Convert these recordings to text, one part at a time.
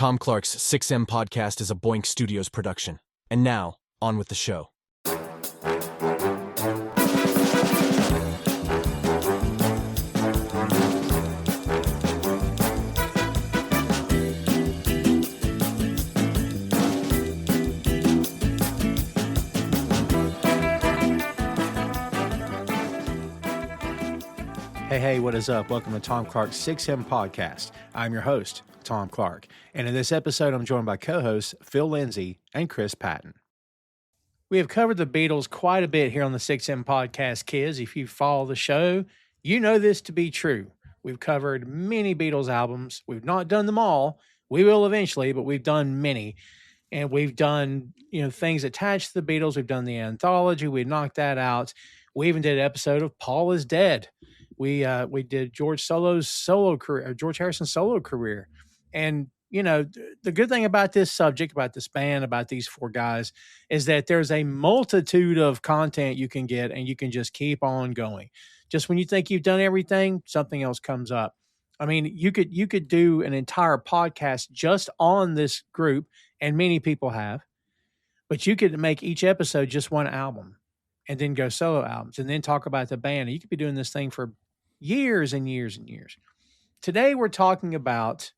Tom Clark's 6M podcast is a Boink Studios production. And now, on with the show. Hey, what is up? Welcome to Tom Clark's 6M podcast. I'm your host, Tom Clark. And in this episode, I'm joined by co-hosts Phil Lindsey and Chris Patton. We have covered the Beatles quite a bit here on the 6M podcast, kids. If you follow the show, you know this to be true. We've covered many Beatles albums. We've not done them all. We will eventually, but we've done many. And we've done, things attached to the Beatles. We've done the anthology. We knocked that out. We even did an episode of Paul is Dead. We did George Harrison's solo career. And, the good thing about this subject, about this band, about these four guys, is that there's a multitude of content you can get and you can just keep on going. Just when you think you've done everything, something else comes up. I mean, you could do an entire podcast just on this group, and many people have, but you could make each episode just one album and then go solo albums and then talk about the band. And you could be doing this thing for years and years and years. Today, we're talking about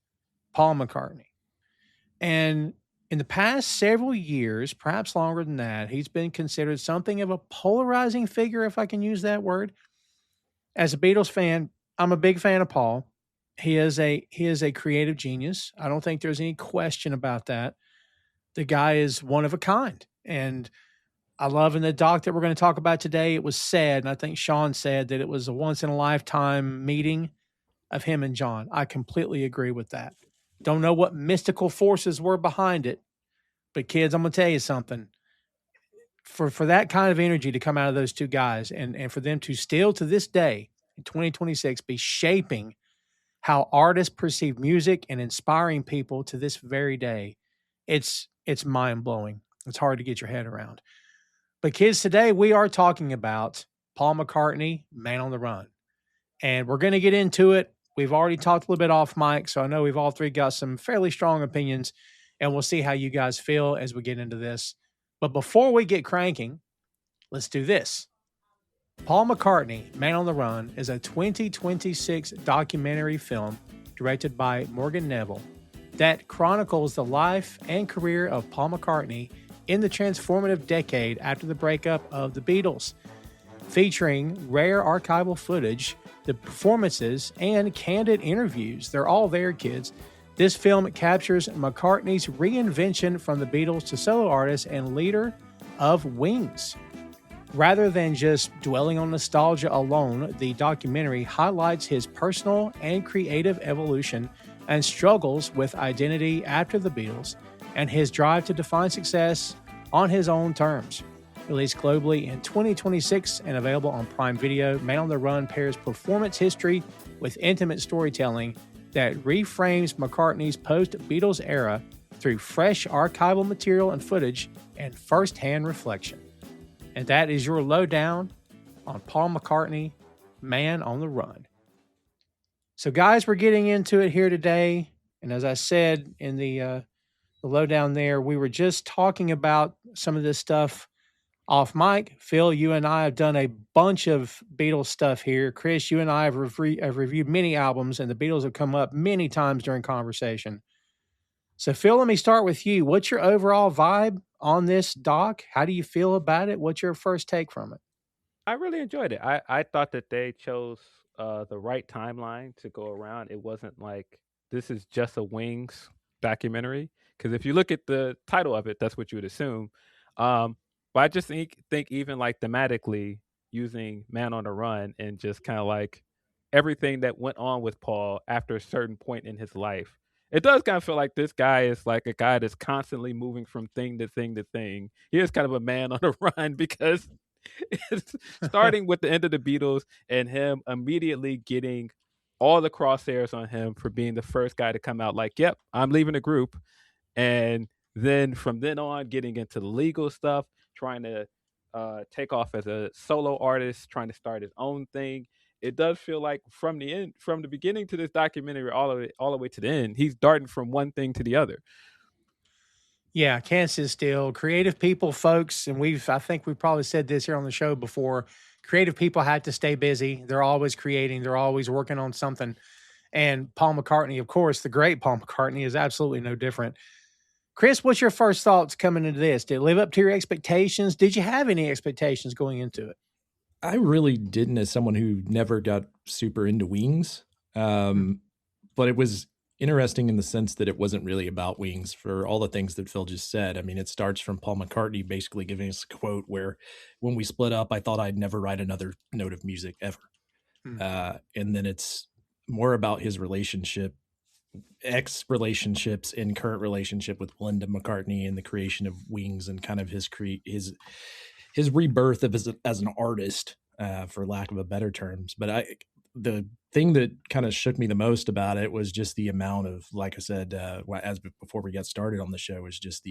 Paul McCartney. And in the past several years, perhaps longer than that, he's been considered something of a polarizing figure, if I can use that word. As a Beatles fan, I'm a big fan of Paul. He is a creative genius. I don't think there's any question about that. The guy is one of a kind. And I love in the doc that we're going to talk about today, it was said, and I think Sean said that it was a once-in-a-lifetime meeting of him and John. I completely agree with that. Don't know what mystical forces were behind it, but kids, I'm going to tell you something. For that kind of energy to come out of those two guys and for them to still to this day, in 2026, be shaping how artists perceive music and inspiring people to this very day, it's mind-blowing. It's hard to get your head around. But kids, today we are talking about Paul McCartney, Man on the Run. And we're going to get into it. We've already talked a little bit off mic, so I know we've all three got some fairly strong opinions, and we'll see how you guys feel as we get into this. But before we get cranking, let's do this. Paul McCartney, Man on the Run, is a 2026 documentary film directed by Morgan Neville that chronicles the life and career of Paul McCartney in the transformative decade after the breakup of the Beatles, featuring rare archival footage, the performances, and candid interviews. They're all there, kids. This film captures McCartney's reinvention from the Beatles to solo artist and leader of Wings. Rather than just dwelling on nostalgia alone, the documentary highlights his personal and creative evolution and struggles with identity after the Beatles, and his drive to define success on his own terms. Released globally in 2026 and available on Prime Video, Man on the Run pairs performance history with intimate storytelling that reframes McCartney's post-Beatles era through fresh archival material and footage and first-hand reflection. And that is your lowdown on Paul McCartney, Man on the Run. So guys, we're getting into it here today. And as I said in the lowdown there, we were just talking about some of this stuff off mic. Phil, you and I have done a bunch of Beatles stuff here. Chris, you and I have reviewed many albums, and the Beatles have come up many times during conversation. So Phil, let me start with you. What's your overall vibe on this doc? How do you feel about it? What's your first take from it? I really enjoyed it. I thought that they chose the right timeline to go around. It wasn't like this is just a Wings documentary, because if you look at the title of it, that's what you would assume. But I just think even like thematically using Man on the Run and just kind of like everything that went on with Paul after a certain point in his life, it does kind of feel like this guy is like a guy that's constantly moving from thing to thing to thing. He is kind of a man on the run, because it's starting with the end of the Beatles and him immediately getting all the crosshairs on him for being the first guy to come out like, yep, I'm leaving the group. And then from then on, getting into the legal stuff, trying to take off as a solo artist, trying to start his own thing. it does feel like from the beginning to this documentary, all the way to the end, he's darting from one thing to the other. Yeah, can't sit still. Creative people, folks, and I think we've probably said this here on the show before. Creative people have to stay busy. They're always creating. They're always working on something. And Paul McCartney, of course, the great Paul McCartney, is absolutely no different. Chris, what's your first thoughts coming into this? Did it live up to your expectations? Did you have any expectations going into it? I really didn't, as someone who never got super into Wings. But it was interesting in the sense that it wasn't really about Wings for all the things that Phil just said. I mean, it starts from Paul McCartney basically giving us a quote where, when we split up, I thought I'd never write another note of music ever. And then it's more about his ex-relationships and current relationship with Linda McCartney and the creation of Wings and kind of his rebirth as an artist, for lack of a better terms. But the thing that kind of shook me the most about it was just the amount of, like I said, before we got started on the show, was just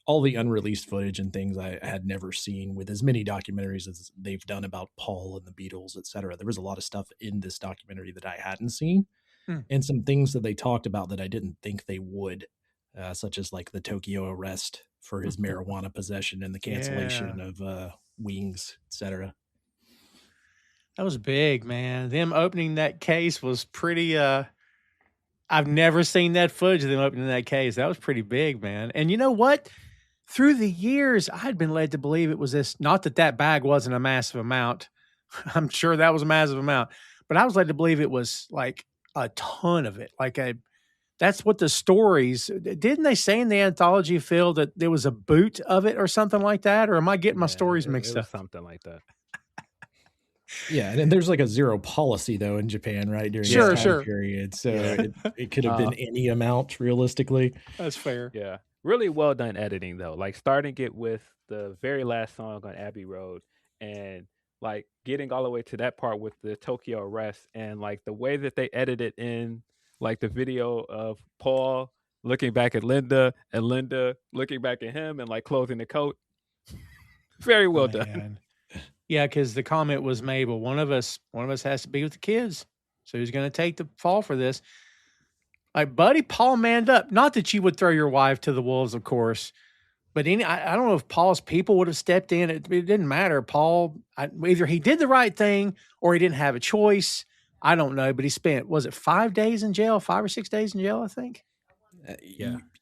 all the unreleased footage and things I had never seen with as many documentaries as they've done about Paul and the Beatles, et cetera. There was a lot of stuff in this documentary that I hadn't seen, and some things that they talked about that I didn't think they would, such as like the Tokyo arrest for his marijuana possession and the cancellation of Wings, et cetera. That was big, man. Them opening that case was pretty, I've never seen that footage of them opening that case. That was pretty big, man. And you know what? Through the years, I had been led to believe it was this, not that bag wasn't a massive amount. I'm sure that was a massive amount, but I was led to believe it was like a ton of it. That's what the stories, didn't they say in the anthology, Phil, that there was a boot of it or something like that? Or am I getting my stories mixed up? Something like that. Yeah, and there's like a zero policy though in Japan, right, during this time period. So it could have been any amount realistically. That's fair. Yeah, really well done editing though. Like starting it with the very last song on Abbey Road, and like getting all the way to that part with the Tokyo arrest, and like the way that they edited in like the video of Paul looking back at Linda and Linda looking back at him and like closing the coat. Very well done. Yeah, because the comment was made, well, one of us has to be with the kids. So who's going to take the fall for this? Like, buddy, Paul manned up. Not that you would throw your wife to the wolves, of course. But I don't know if Paul's people would have stepped in. It didn't matter. Paul, either he did the right thing or he didn't have a choice. I don't know. But he spent, was it 5 days in jail? 5 or 6 days in jail, I think.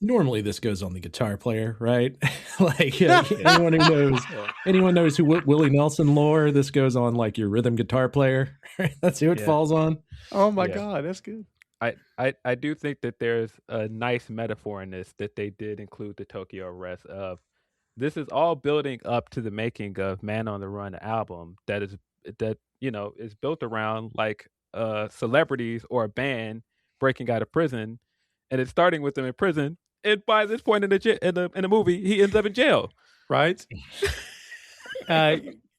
Normally this goes on the guitar player, right? Like anyone knows who Willie Nelson lore, this goes on like your rhythm guitar player. That's who it falls on. Oh my God, that's good. I do think that there's a nice metaphor in this, that they did include the Tokyo arrest of, this is all building up to the making of Man on the Run album that is built around like celebrities or a band breaking out of prison. And it's starting with them in prison, and by this point in the movie, he ends up in jail. Right.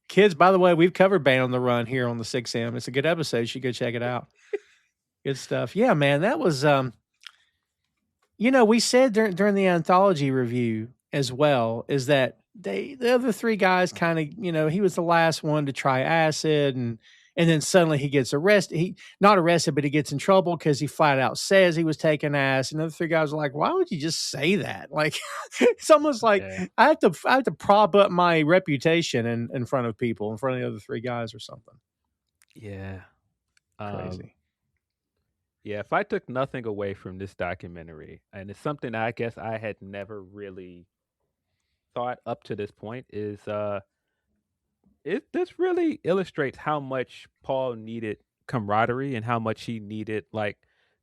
Kids, by the way, we've covered Band on the Run here on the 6M. It's a good episode. You should go check it out. Good stuff. Yeah, man, that was, we said during the anthology review as well, is that the other three guys kind of, he was the last one to try acid, and then suddenly he gets arrested. He not arrested, but he gets in trouble because he flat out says he was taking acid. And the other three guys are like, why would you just say that? Like, it's almost like I have to prop up my reputation in front of people, in front of the other three guys or something. Yeah. Crazy. Yeah, if I took nothing away from this documentary, and it's something I guess I had never really thought up to this point, is this really illustrates how much Paul needed camaraderie and how much he needed like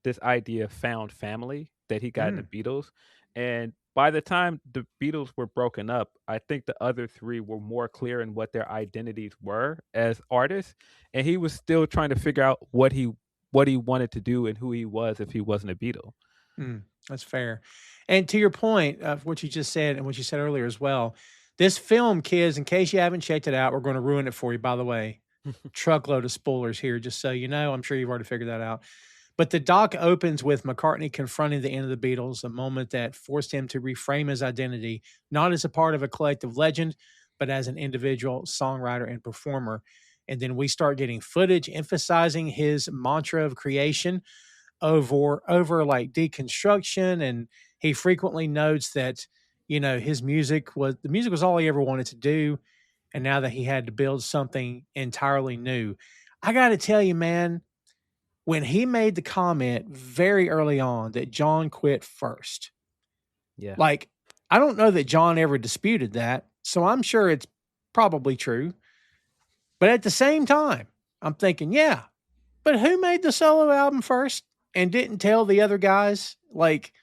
this idea of found family that he got in the Beatles. And by the time the Beatles were broken up, I think the other three were more clear in what their identities were as artists, and he was still trying to figure out what he wanted to do and who he was if he wasn't a Beatle. That's fair. And to your point of what you just said and what you said earlier as well, this film, kids, in case you haven't checked it out, we're going to ruin it for you, by the way. Truckload of spoilers here, just so you know. I'm sure you've already figured that out. But the doc opens with McCartney confronting the end of the Beatles, a moment that forced him to reframe his identity, not as a part of a collective legend, but as an individual songwriter and performer. And then we start getting footage emphasizing his mantra of creation over like deconstruction. And he frequently notes that, his music was all he ever wanted to do. And now that he had to build something entirely new, I got to tell you, man, when he made the comment very early on that John quit first, Yeah. like, I don't know that John ever disputed that. So I'm sure it's probably true. But at the same time, I'm thinking, yeah, but who made the solo album first and didn't tell the other guys? Like,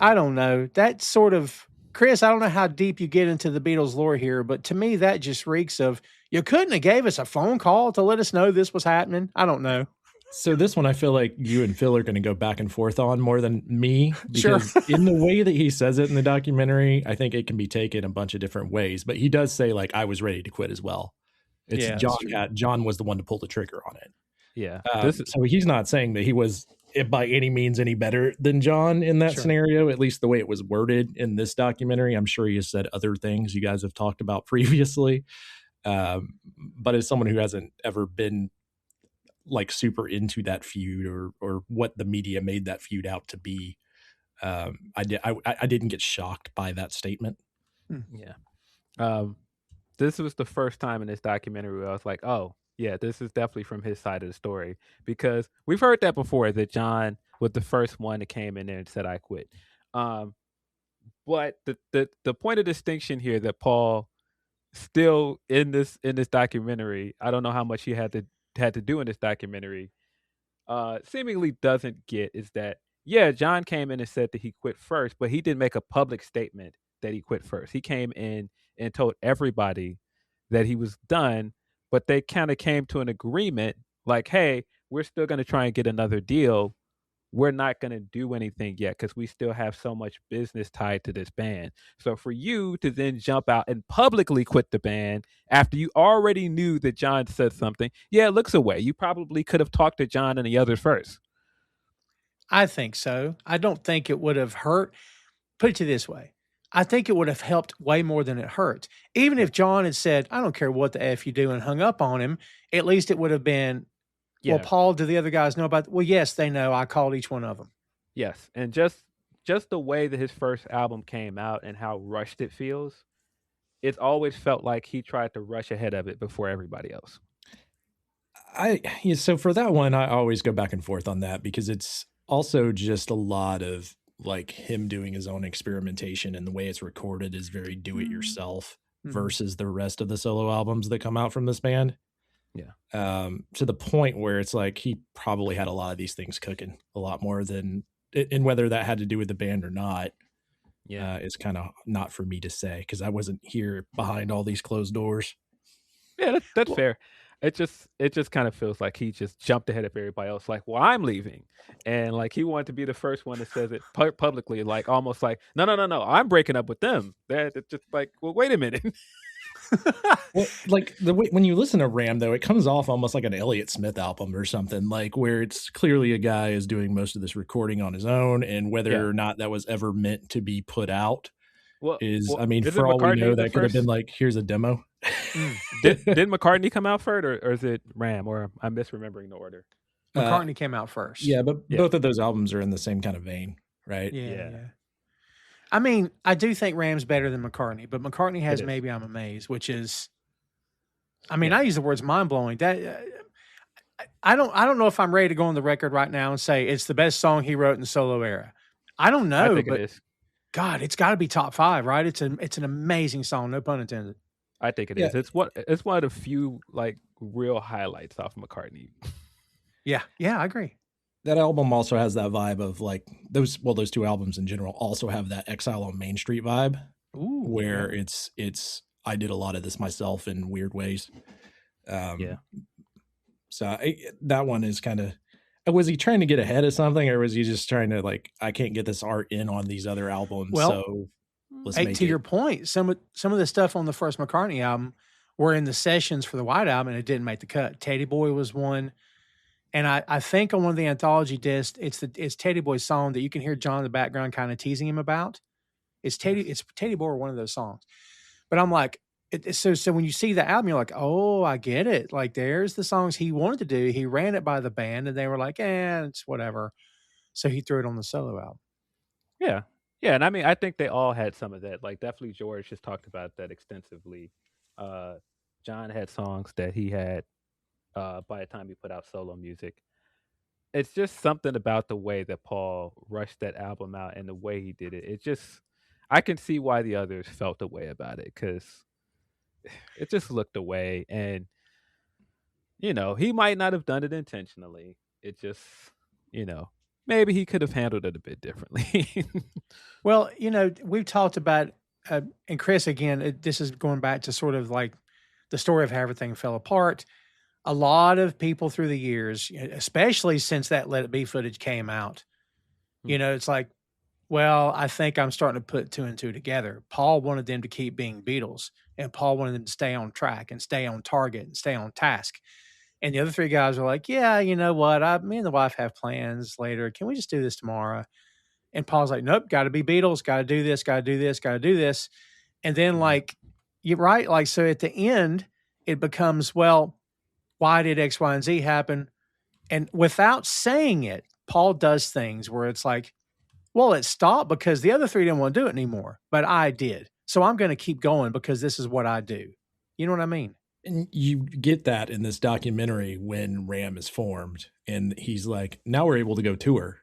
I don't know. That sort of, Chris, I don't know how deep you get into the Beatles lore here, but to me, that just reeks of, you couldn't have gave us a phone call to let us know this was happening. I don't know. So this one, I feel like you and Phil are going to go back and forth on more than me, Sure. because in the way that he says it in the documentary, I think it can be taken a bunch of different ways, but he does say like, I was ready to quit as well. It's Yeah, that's true. John was the one to pull the trigger on it. Yeah. So he's not saying that he was by any means any better than John in that Sure. scenario, at least the way it was worded in this documentary. I'm sure he has said other things you guys have talked about previously. But as someone who hasn't ever been like super into that feud or what the media made that feud out to be, I didn't get shocked by that statement. Yeah. This was the first time in this documentary where I was like, oh, yeah, this is definitely from his side of the story, because we've heard that before, that John was the first one that came in there and said, I quit. But the point of distinction here that Paul still in this documentary, I don't know how much he had to do in this documentary, seemingly doesn't get, is that, yeah, John came in and said that he quit first, but he didn't make a public statement that he quit first. He came in and told everybody that he was done, but they kind of came to an agreement like, hey, we're still going to try and get another deal. We're not going to do anything yet because we still have so much business tied to this band. So for you to then jump out and publicly quit the band after you already knew that John said something, yeah, it looks away. You probably could have talked to John and the others first. I think so. I don't think it would have hurt. Put it to you this way. I think it would have helped way more than it hurt. Even if John had said, I don't care what the F you do, and hung up on him, at least it would have been, well, Paul, do the other guys know about, well, yes, they know. I called each one of them. Yes. And just the way that his first album came out and how rushed it feels, it's always felt like he tried to rush ahead of it before everybody else. So for that one, I always go back and forth on that, because it's also just a lot of like him doing his own experimentation, and the way it's recorded is very do it yourself versus the rest of the solo albums that come out from this band. Yeah. To the point where it's like he probably had a lot of these things cooking a lot more than, and whether that had to do with the band or not, is kind of not for me to say, because I wasn't here behind all these closed doors. Yeah, that's fair. It just kind of feels like he just jumped ahead of everybody else. Like, well, I'm leaving, and like he wanted to be the first one that says it publicly, like almost like, no, I'm breaking up with them. It's just like, well, wait a minute. Well, like the way when you listen to Ram, though, it comes off almost like an Elliott Smith album or something, like where it's clearly a guy is doing most of this recording on his own, and whether or not that was ever meant to be put out I mean, for all we know, that could have been like, here's a demo. Did McCartney come out first, or is it Ram? Or I'm misremembering the order. McCartney came out first. Yeah, but both of those albums are in the same kind of vein, right? Yeah. I mean, I do think Ram's better than McCartney, but McCartney has Maybe I'm Amazed, which is, I mean, I use the words mind blowing. That I don't know if I'm ready to go on the record right now and say it's the best song he wrote in the solo era. I don't know, I think it is. God, it's got to be top 5, right? It's an amazing song, no pun intended. I think it is. It's one of the few like real highlights off of McCartney. Yeah, I agree. That album also has that vibe of like those two albums in general also have that Exile on Main Street vibe. Ooh, where it's I did a lot of this myself in weird ways. So that one is kind of, was he trying to get ahead of something, or was he just trying to like, I can't get this art in on these other albums, so let's make it. Your point, some of the stuff on the first McCartney album were in the sessions for the White Album, and it didn't make the cut. Teddy Boy was one, and I think on one of the anthology discs, it's Teddy Boy's song that you can hear John in the background kind of teasing him about. It's Teddy Boy, one of those songs. But I'm like, So when you see the album, you're like, oh, I get it. Like, there's the songs he wanted to do. He ran it by the band, and they were like, it's whatever. So he threw it on the solo album. Yeah. Yeah, and I mean, I think they all had some of that. Like, definitely George just talked about that extensively. Uh, John had songs that he had by the time he put out solo music. It's just something about the way that Paul rushed that album out and the way he did it. It just, I can see why the others felt the way about it because it just looked away. And, he might not have done it intentionally. It just, maybe he could have handled it a bit differently. Well, we've talked about, and Chris, again, this is going back to sort of like the story of how everything fell apart. A lot of people through the years, especially since that Let It Be footage came out, it's like, well, I think I'm starting to put two and two together. Paul wanted them to keep being Beatles, and Paul wanted them to stay on track and stay on target and stay on task. And the other three guys were like, yeah, you know what? Me and the wife have plans later. Can we just do this tomorrow? And Paul's like, nope, got to be Beatles, got to do this, got to do this, got to do this. And then, like, you're right. Like, so at the end, it becomes, well, why did X, Y, and Z happen? And without saying it, Paul does things where it's like, well, it stopped because the other three didn't want to do it anymore, but I did. So I'm going to keep going because this is what I do. You know what I mean? And you get that in this documentary when Ram is formed and he's like, now we're able to go tour,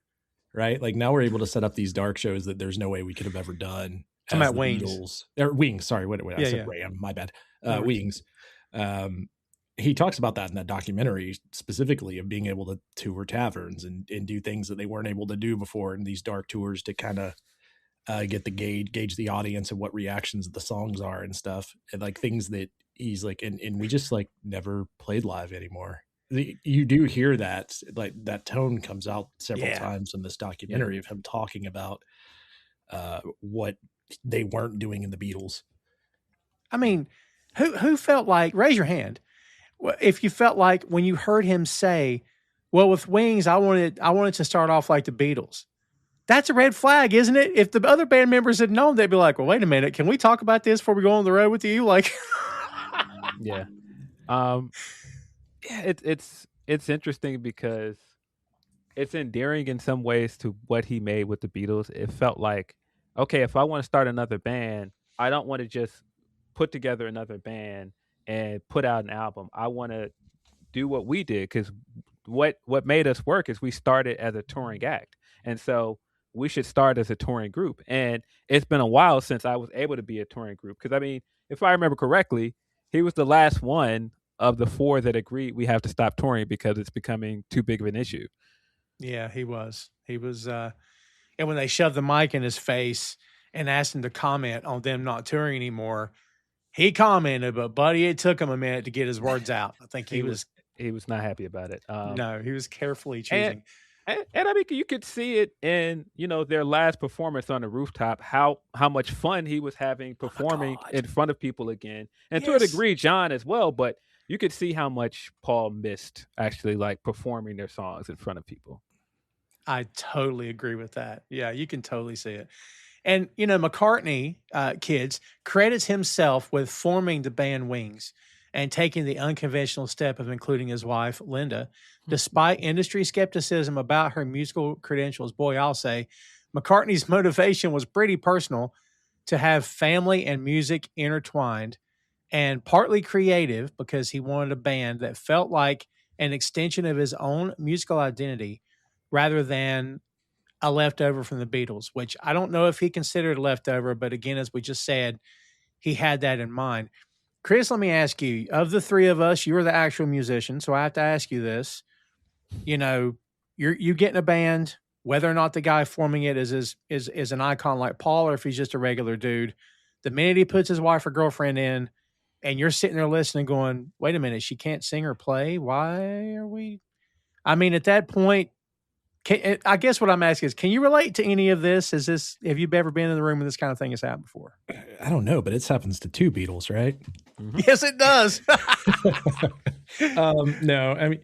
right? Like now we're able to set up these dark shows that there's no way we could have ever done. Talking about Wings. Beatles, or Wings, sorry, what I said Ram, my bad. Wings. He talks about that in that documentary specifically of being able to tour taverns and do things that they weren't able to do before in these dark tours to kind of get the gauge the audience and what reactions the songs are and stuff, and like things that he's like, and we just like never played live anymore. You do hear that, like that tone comes out several times in this documentary of him talking about what they weren't doing in the Beatles. I mean, who felt like, raise your hand if you felt like when you heard him say, well, with Wings, I wanted to start off like the Beatles. That's a red flag, isn't it? If the other band members had known, they'd be like, well, wait a minute, can we talk about this before we go on the road with you? Like, it's interesting because it's endearing in some ways to what he made with the Beatles. It felt like, okay, if I want to start another band, I don't want to just put together another band and put out an album. I want to do what we did because what made us work is we started as a touring act. And so we should start as a touring group. And it's been a while since I was able to be a touring group. Because, I mean, if I remember correctly, he was the last one of the four that agreed we have to stop touring because it's becoming too big of an issue. Yeah, he was. And when they shoved the mic in his face and asked him to comment on them not touring anymore, he commented, but buddy, it took him a minute to get his words out. I think he was not happy about it. No, he was carefully choosing. And I mean, you could see it in, their last performance on the rooftop, how much fun he was having performing in front of people again. And to a degree, John as well, but you could see how much Paul missed actually like performing their songs in front of people. I totally agree with that. Yeah, you can totally see it. And, McCartney, kids, credits himself with forming the band Wings and taking the unconventional step of including his wife, Linda. Despite industry skepticism about her musical credentials, boy, I'll say, McCartney's motivation was pretty personal, to have family and music intertwined, and partly creative because he wanted a band that felt like an extension of his own musical identity rather than a leftover from the Beatles, which I don't know if he considered a leftover, but again, as we just said, he had that in mind. Chris, let me ask you, of the three of us, you were the actual musician, so I have to ask you this. You get in a band, whether or not the guy forming it is an icon like Paul, or if he's just a regular dude, the minute he puts his wife or girlfriend in, and you're sitting there listening going, wait a minute, she can't sing or play? Why are we? I mean, at that point, I guess what I'm asking is, can you relate to any of this? Have you ever been in the room when this kind of thing has happened before? I don't know, but it happens to two Beatles, right? Mm-hmm. Yes, it does. No, I mean,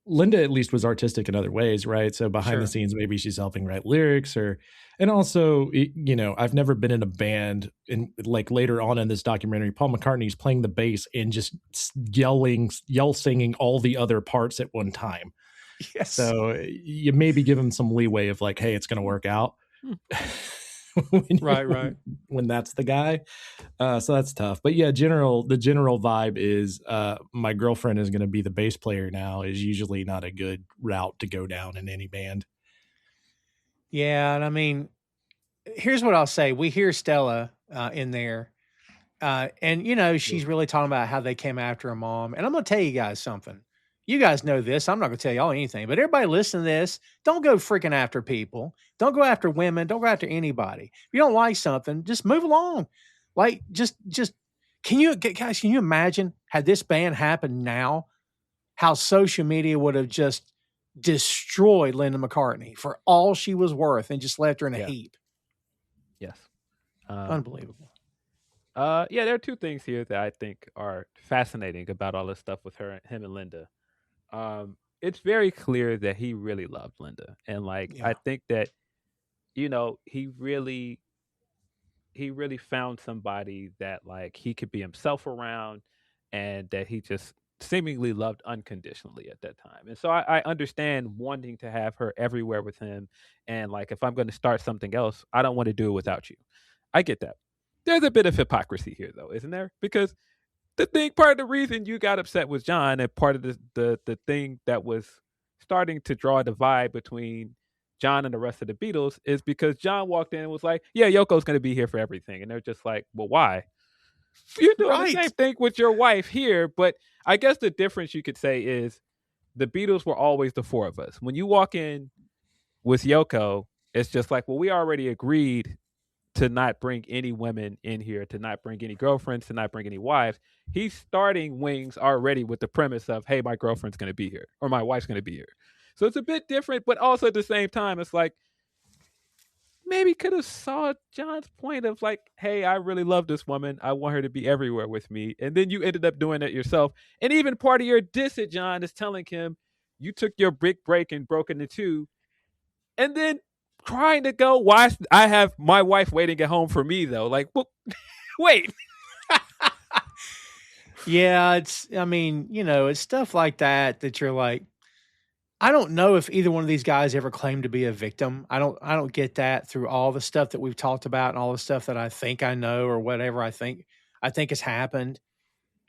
Linda at least was artistic in other ways, right? So behind the scenes, maybe she's helping write lyrics and also, I've never been in a band, and like later on in this documentary, Paul McCartney's playing the bass and just yell singing all the other parts at one time. Yes. So you maybe give him some leeway of like, hey, it's going to work out. When that's the guy. So that's tough. But yeah, the general vibe is my girlfriend is going to be the bass player now is usually not a good route to go down in any band. Yeah, and I mean, here's what I'll say. We hear Stella in there, and she's really talking about how they came after her mom. And I'm going to tell you guys something. You guys know this. I'm not going to tell y'all anything, but everybody listening to this, don't go freaking after people. Don't go after women. Don't go after anybody. If you don't like something, just move along. Like, just can you imagine had this ban happened now, how social media would have just destroyed Linda McCartney for all she was worth and just left her in a heap. Yes. Unbelievable. There are two things here that I think are fascinating about all this stuff with him and Linda. It's very clear that he really loved Linda. And I think that, he really found somebody that he could be himself around and that he just seemingly loved unconditionally at that time. And so I understand wanting to have her everywhere with him. And if I'm going to start something else, I don't want to do it without you. I get that. There's a bit of hypocrisy here though, isn't there? Because part of the reason you got upset with John and part of the thing that was starting to draw a divide between John and the rest of the Beatles is because John walked in and was like, yeah, Yoko's going to be here for everything. And they're just like, well, why? You're doing the same thing with your wife here. But I guess the difference you could say is the Beatles were always the four of us. When you walk in with Yoko, it's just like, well, we already agreed to not bring any women in here, to not bring any girlfriends, to not bring any wives. He's starting Wings already with the premise of, hey, my girlfriend's going to be here or my wife's going to be here. So it's a bit different, but also at the same time, it's like, maybe could have saw John's point of hey, I really love this woman. I want her to be everywhere with me. And then you ended up doing it yourself. And even part of your diss at John is telling him you took your big break and broke into two. And then trying to go, why I have my wife waiting at home for me though. Wait. Yeah, it's stuff like that you're like, I don't know if either one of these guys ever claimed to be a victim. I don't get that through all the stuff that we've talked about and all the stuff that I think I know or whatever I think has happened,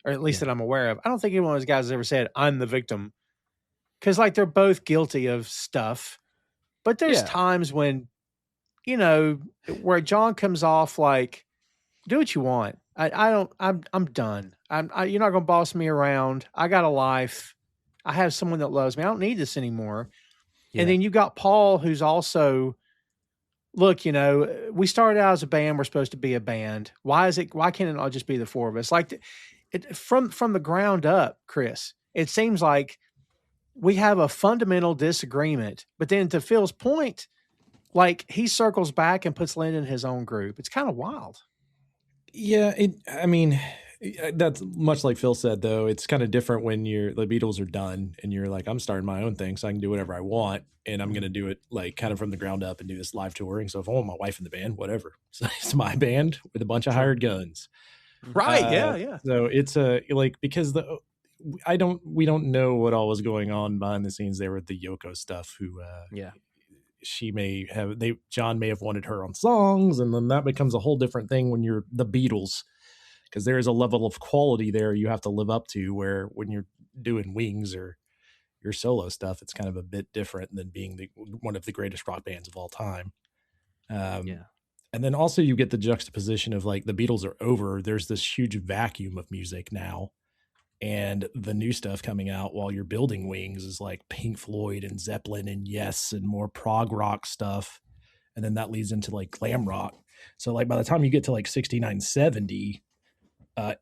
or at least that I'm aware of. I don't think any one of those guys has ever said I'm the victim, because they're both guilty of stuff. But there's times when, where John comes off like, do what you want. I'm done. You're not going to boss me around. I got a life. I have someone that loves me. I don't need this anymore. Yeah. And then you got Paul, who's also, look, we started out as a band. We're supposed to be a band. Why can't it all just be the four of us? From the ground up, Chris, it seems like we have a fundamental disagreement, but then to Phil's point, he circles back and puts Linda in his own group. It's kind of wild. Yeah. That's much like Phil said, though. It's kind of different when the Beatles are done and you're like, I'm starting my own thing, so I can do whatever I want. And I'm going to do it kind of from the ground up and do this live touring. So if I want my wife in the band, whatever. So it's my band with a bunch of hired guns. Right. Yeah. So it's because we don't know what all was going on behind the scenes there with the Yoko stuff, John may have wanted her on songs, and then that becomes a whole different thing when you're the Beatles, because there is a level of quality there you have to live up to, where when you're doing Wings or your solo stuff, it's kind of a bit different than being one of the greatest rock bands of all time. And then also you get the juxtaposition of the Beatles are over. There's this huge vacuum of music now, and the new stuff coming out while you're building Wings is Pink Floyd and Zeppelin and Yes and more prog rock stuff. And then that leads into glam rock. So by the time you get to 69, 70,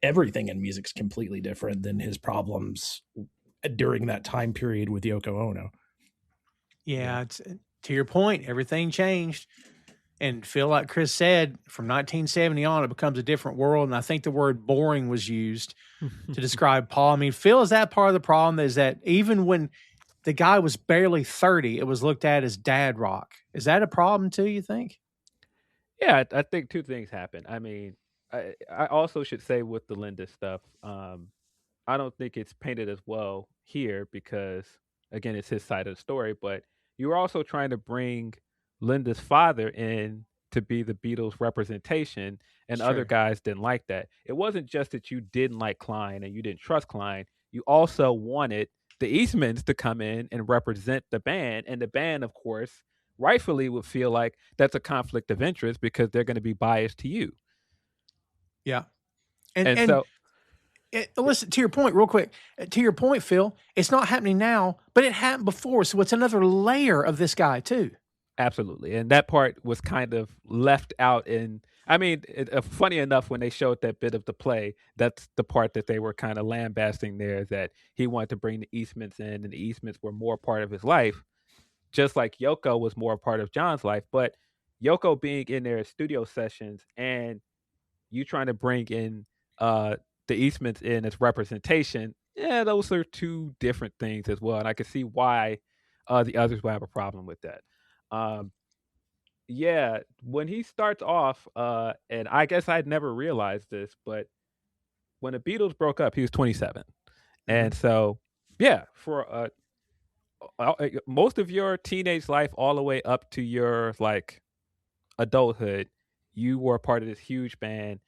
everything in music's completely different than his problems during that time period with Yoko Ono. Yeah, it's to your point, everything changed. And Phil, like Chris said, from 1970 on, it becomes a different world. And I think the word boring was used to describe Paul. I mean, Phil, is that part of the problem? Is that even when the guy was barely 30, it was looked at as dad rock. Is that a problem too, you think? Yeah, I think two things happen. I mean, I also should say with the Linda stuff, I don't think it's painted as well here because, again, it's his side of the story. But you were also trying to bring Linda's father in to be the Beatles' representation, and It's other true. guys didn't like that. It wasn't just that you didn't like Klein and you didn't trust Klein. You also wanted the Eastmans to come in and represent the band, and the band, of course, rightfully would feel like that's a conflict of interest because they're going to be biased to you. Yeah. And And and so, listen, to your point, real quick. To your point, Phil, it's not happening now, but it happened before. So it's another layer of this guy too. absolutely, and that part was kind of left out in. I mean, funny enough, when they showed that bit of the play, that's the part that they were kind of lambasting there. That he wanted to bring the Eastmans in, and the Eastmans were more part of his life, just like Yoko was more a part of John's life. But Yoko being in their studio sessions and you trying to bring in uh, the Eastmans in as representation, yeah, those are two different things as well, and I can see why the others will have a problem with that. Um, yeah, when he starts off, and I guess I'd never realized this, but when the Beatles broke up, he was 27, Mhm. and so yeah, for most of your teenage life, all the way up to your like adulthood, you were a part of this huge band,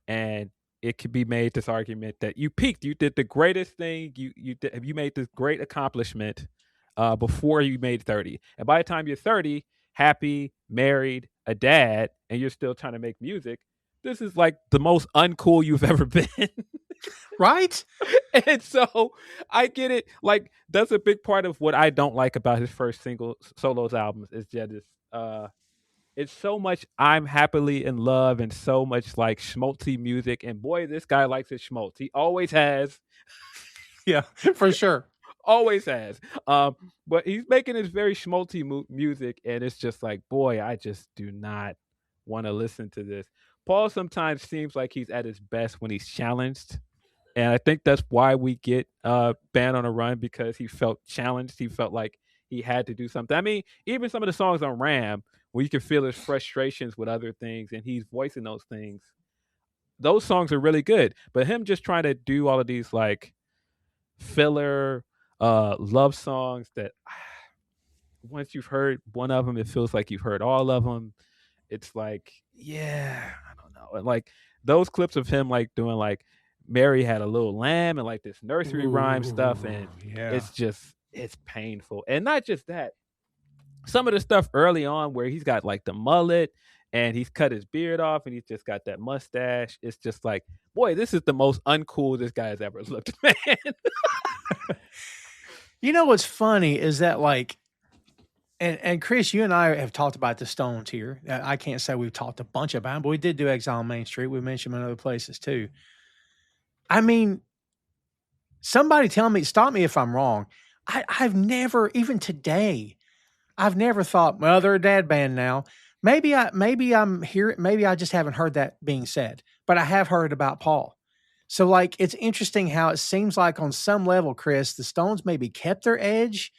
and it could be made this argument that you peaked. You did the greatest thing. You made this great accomplishment before you made 30, and by the time you're 30, happy, married, a dad, and you're still trying to make music. This is like the most uncool you've ever been. Right? And so I get it. Like that's a big part of what I don't like about his first single solos albums is that it's so much I'm happily in love and so much like schmaltzy music. And boy, this guy likes his schmaltz. He always has, Yeah, for sure. always has. But he's making this very schmaltzy music, and it's just like, boy, I just do not want to listen to this. Paul sometimes seems like he's at his best when he's challenged. And I think that's why we get Band on a Run because he felt challenged. He felt like he had to do something. I mean, even some of the songs on Ram, where you can feel his frustrations with other things and he's voicing those things, those songs are really good. But him just trying to do all of these like filler love songs that once you've heard one of them, it feels like you've heard all of them. It's like, yeah, I don't know. And like those clips of him like doing like Mary had a little lamb and like this nursery rhyme stuff, and Yeah. it's painful. And not just that, some of the stuff early on where he's got like the mullet and he's cut his beard off and he's just got that mustache. It's just like, boy, this is the most uncool this guy has ever looked, man. You know what's funny is that like, and Chris, you and I have talked about the Stones here. I can't say we've talked a bunch about them, but we did do Exile on Main Street. We mentioned them in other places too. I mean, somebody tell me, stop me if I'm wrong. I've never, even today, I've never thought, well, they're a dad band now. Maybe I'm here. Maybe I just haven't heard that being said, but I have heard about Paul. So like, it's interesting how it seems like on some level, Chris, the Stones maybe kept their edge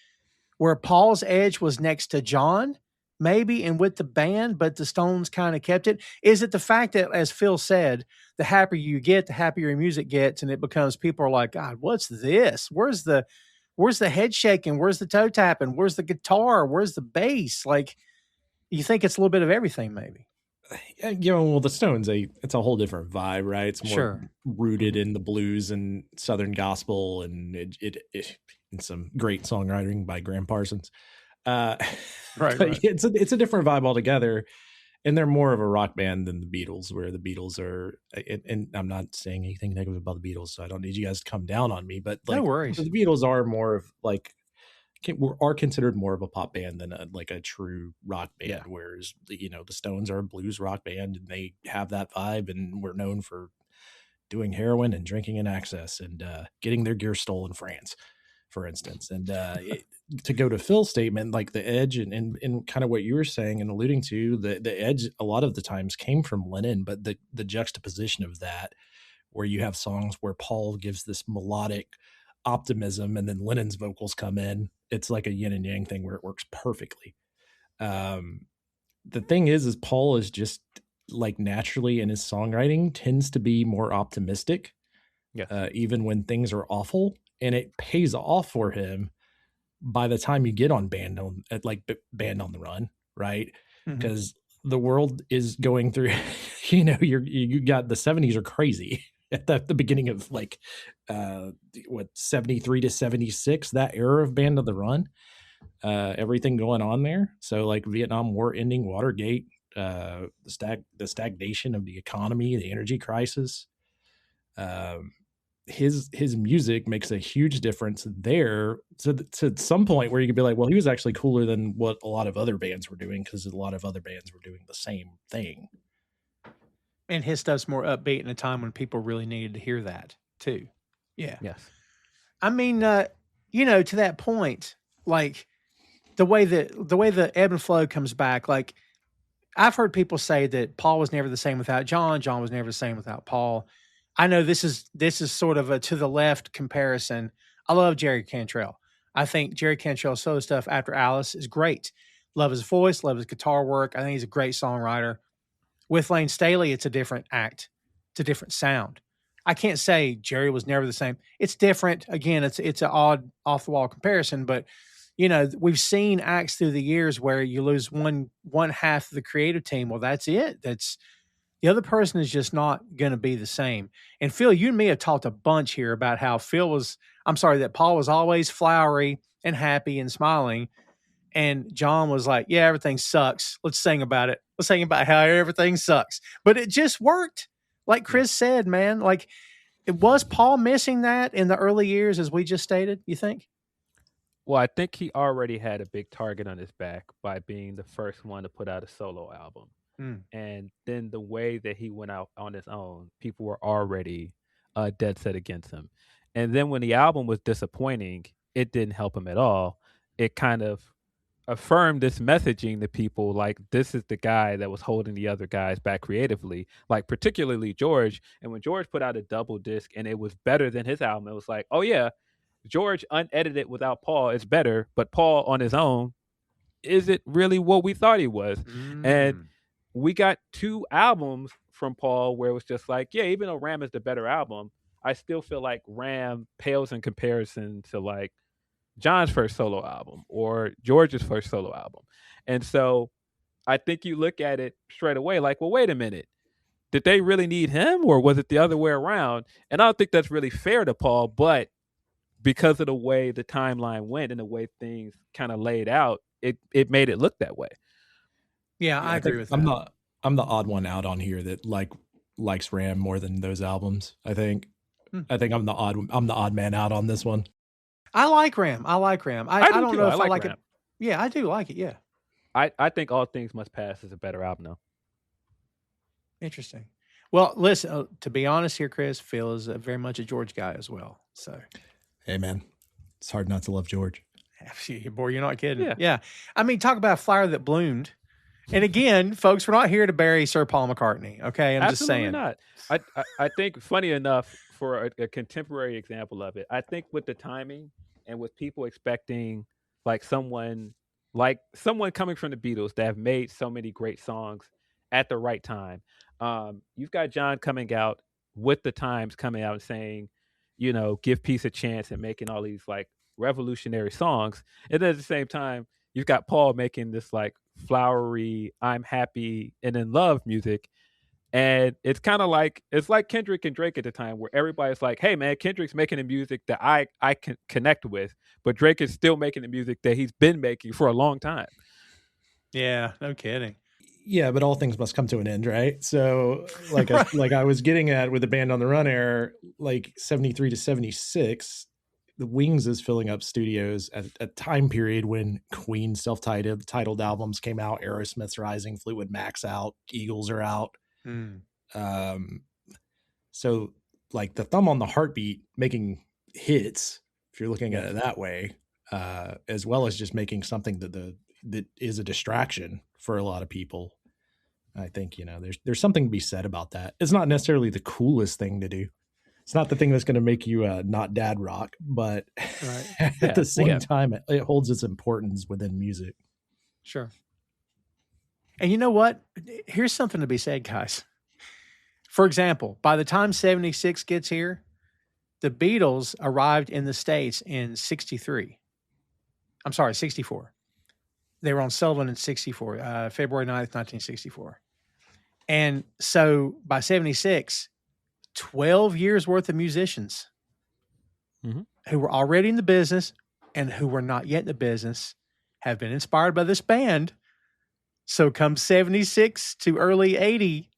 where Paul's edge was next to John, maybe, and with the band, but the Stones kind of kept it. Is it the fact that, as Phil said, the happier you get, the happier your music gets, and it becomes people are like, God, what's this? Where's the head shaking? Where's the toe tapping? Where's the guitar? Where's the bass? Like, you think it's a little bit of everything, maybe. Well, the Stones, it's a whole different vibe, right? It's more Sure. rooted in the blues and Southern gospel, and it and some great songwriting by Graham Parsons. Right, But right. it's a different vibe altogether, and they're more of a rock band than the Beatles, where the Beatles are. And I'm not saying anything negative about the Beatles, so I don't need you guys to come down on me. But No like worries. the Beatles are more of like are considered more of a pop band than a true rock band. Yeah. Whereas the Stones are a blues rock band, and they have that vibe, and we're known for doing heroin and drinking in excess and getting their gear stolen in France. for instance. And to go to Phil's statement, like the edge and kind of what you were saying and alluding to, the edge a lot of the times came from Lennon, but the juxtaposition of that, where you have songs where Paul gives this melodic optimism and then Lennon's vocals come in, it's like a yin and yang thing where it works perfectly. The thing is Paul is just like naturally in his songwriting tends to be more optimistic, even when things are awful, and it pays off for him by the time you get on Band on the Run, right? Because the world is going through, you got the 70s are crazy at the beginning of 73 to 76, that era of Band on the Run, everything going on there. So like Vietnam War ending, Watergate, the stagnation of the economy, the energy crisis. His music makes a huge difference there to some point where you could be like, well, he was actually cooler than what a lot of other bands were doing, because a lot of other bands were doing the same thing. And his stuff's more upbeat in a time when people really needed to hear that too. Yeah. Yes. I mean, to that point, like the way the ebb and flow comes back, like I've heard people say that Paul was never the same without John. John was never the same without Paul. I know this is sort of a to the left comparison. I love Jerry Cantrell. I think Jerry Cantrell's solo stuff after Alice is great. Love his voice, love his guitar work. I think he's a great songwriter. With Lane Staley, it's a different act. It's a different sound. I can't say Jerry was never the same. It's different. Again, it's an odd off the wall comparison, but we've seen acts through the years where you lose one half of the creative team. Well, that's it. That's the other person is just not going to be the same. And Phil, you and me have talked a bunch here about how that Paul was always flowery and happy and smiling. And John was like, yeah, everything sucks. Let's sing about it. Let's sing about how everything sucks. But it just worked. Like Chris said, man, like was Paul missing that in the early years, as we just stated, you think? Well, I think he already had a big target on his back by being the first one to put out a solo album. And then the way that he went out on his own, people were already dead set against him. And then when the album was disappointing, it didn't help him at all. It kind of affirmed this messaging to people, like this is the guy that was holding the other guys back creatively, like particularly George. And when George put out a double disc and it was better than his album, it was like, oh yeah, George unedited without Paul is better, but Paul on his own isn't really what we thought he was. And we got 2 albums from Paul where it was just like, yeah, even though Ram is the better album, I still feel like Ram pales in comparison to like John's first solo album or George's first solo album. And so I think you look at it straight away like, well, wait a minute. Did they really need him, or was it the other way around? And I don't think that's really fair to Paul, but because of the way the timeline went and the way things kind of laid out, it made it look that way. Yeah, I agree with that. I'm the odd one out on here that likes Ram more than those albums. I think I'm the odd man out on this one. I like Ram. I don't know if I like it. Yeah, I do like it. Yeah. I think All Things Must Pass is a better album though. Interesting. Well, listen, to be honest here, Chris, Phil is very much a George guy as well. So, hey man, it's hard not to love George. Boy, you're not kidding. Yeah. I mean, talk about a flower that bloomed. And again, folks, we're not here to bury Sir Paul McCartney. Okay, I'm Absolutely just saying. Not. I think, funny enough, for a contemporary example of it, I think with the timing and with people expecting like someone coming from the Beatles that have made so many great songs at the right time. You've got John coming out with the Times coming out and saying, give peace a chance and making all these like revolutionary songs. And then at the same time, you've got Paul making this like flowery, I'm happy and in love music. And it's kind of like, it's like Kendrick and Drake at the time where everybody's like, hey man, Kendrick's making the music that I can connect with, but Drake is still making the music that he's been making for a long time. Yeah, no kidding. Yeah, but all things must come to an end, right? So like like I was getting at with the Band on the Run era, like 73 to 76, the Wings is filling up studios at a time period when Queen's self-titled albums came out, Aerosmith's Rising, Fleetwood Mac's out, Eagles are out. So like the Thumb on the Heartbeat making hits if you're looking at it that way, as well as just making something that is a distraction for a lot of people. I think, there's something to be said about that. It's not necessarily the coolest thing to do. It's not the thing that's going to make you not dad rock, but at the same time, it holds its importance within music. Sure. And you know what? Here's something to be said, guys. For example, by the time 76 gets here, the Beatles arrived in the States in 64. They were on Sullivan in 64, February 9th, 1964. And so by 76, 12 years worth of musicians who were already in the business and who were not yet in the business have been inspired by this band. So come 76 to early 80,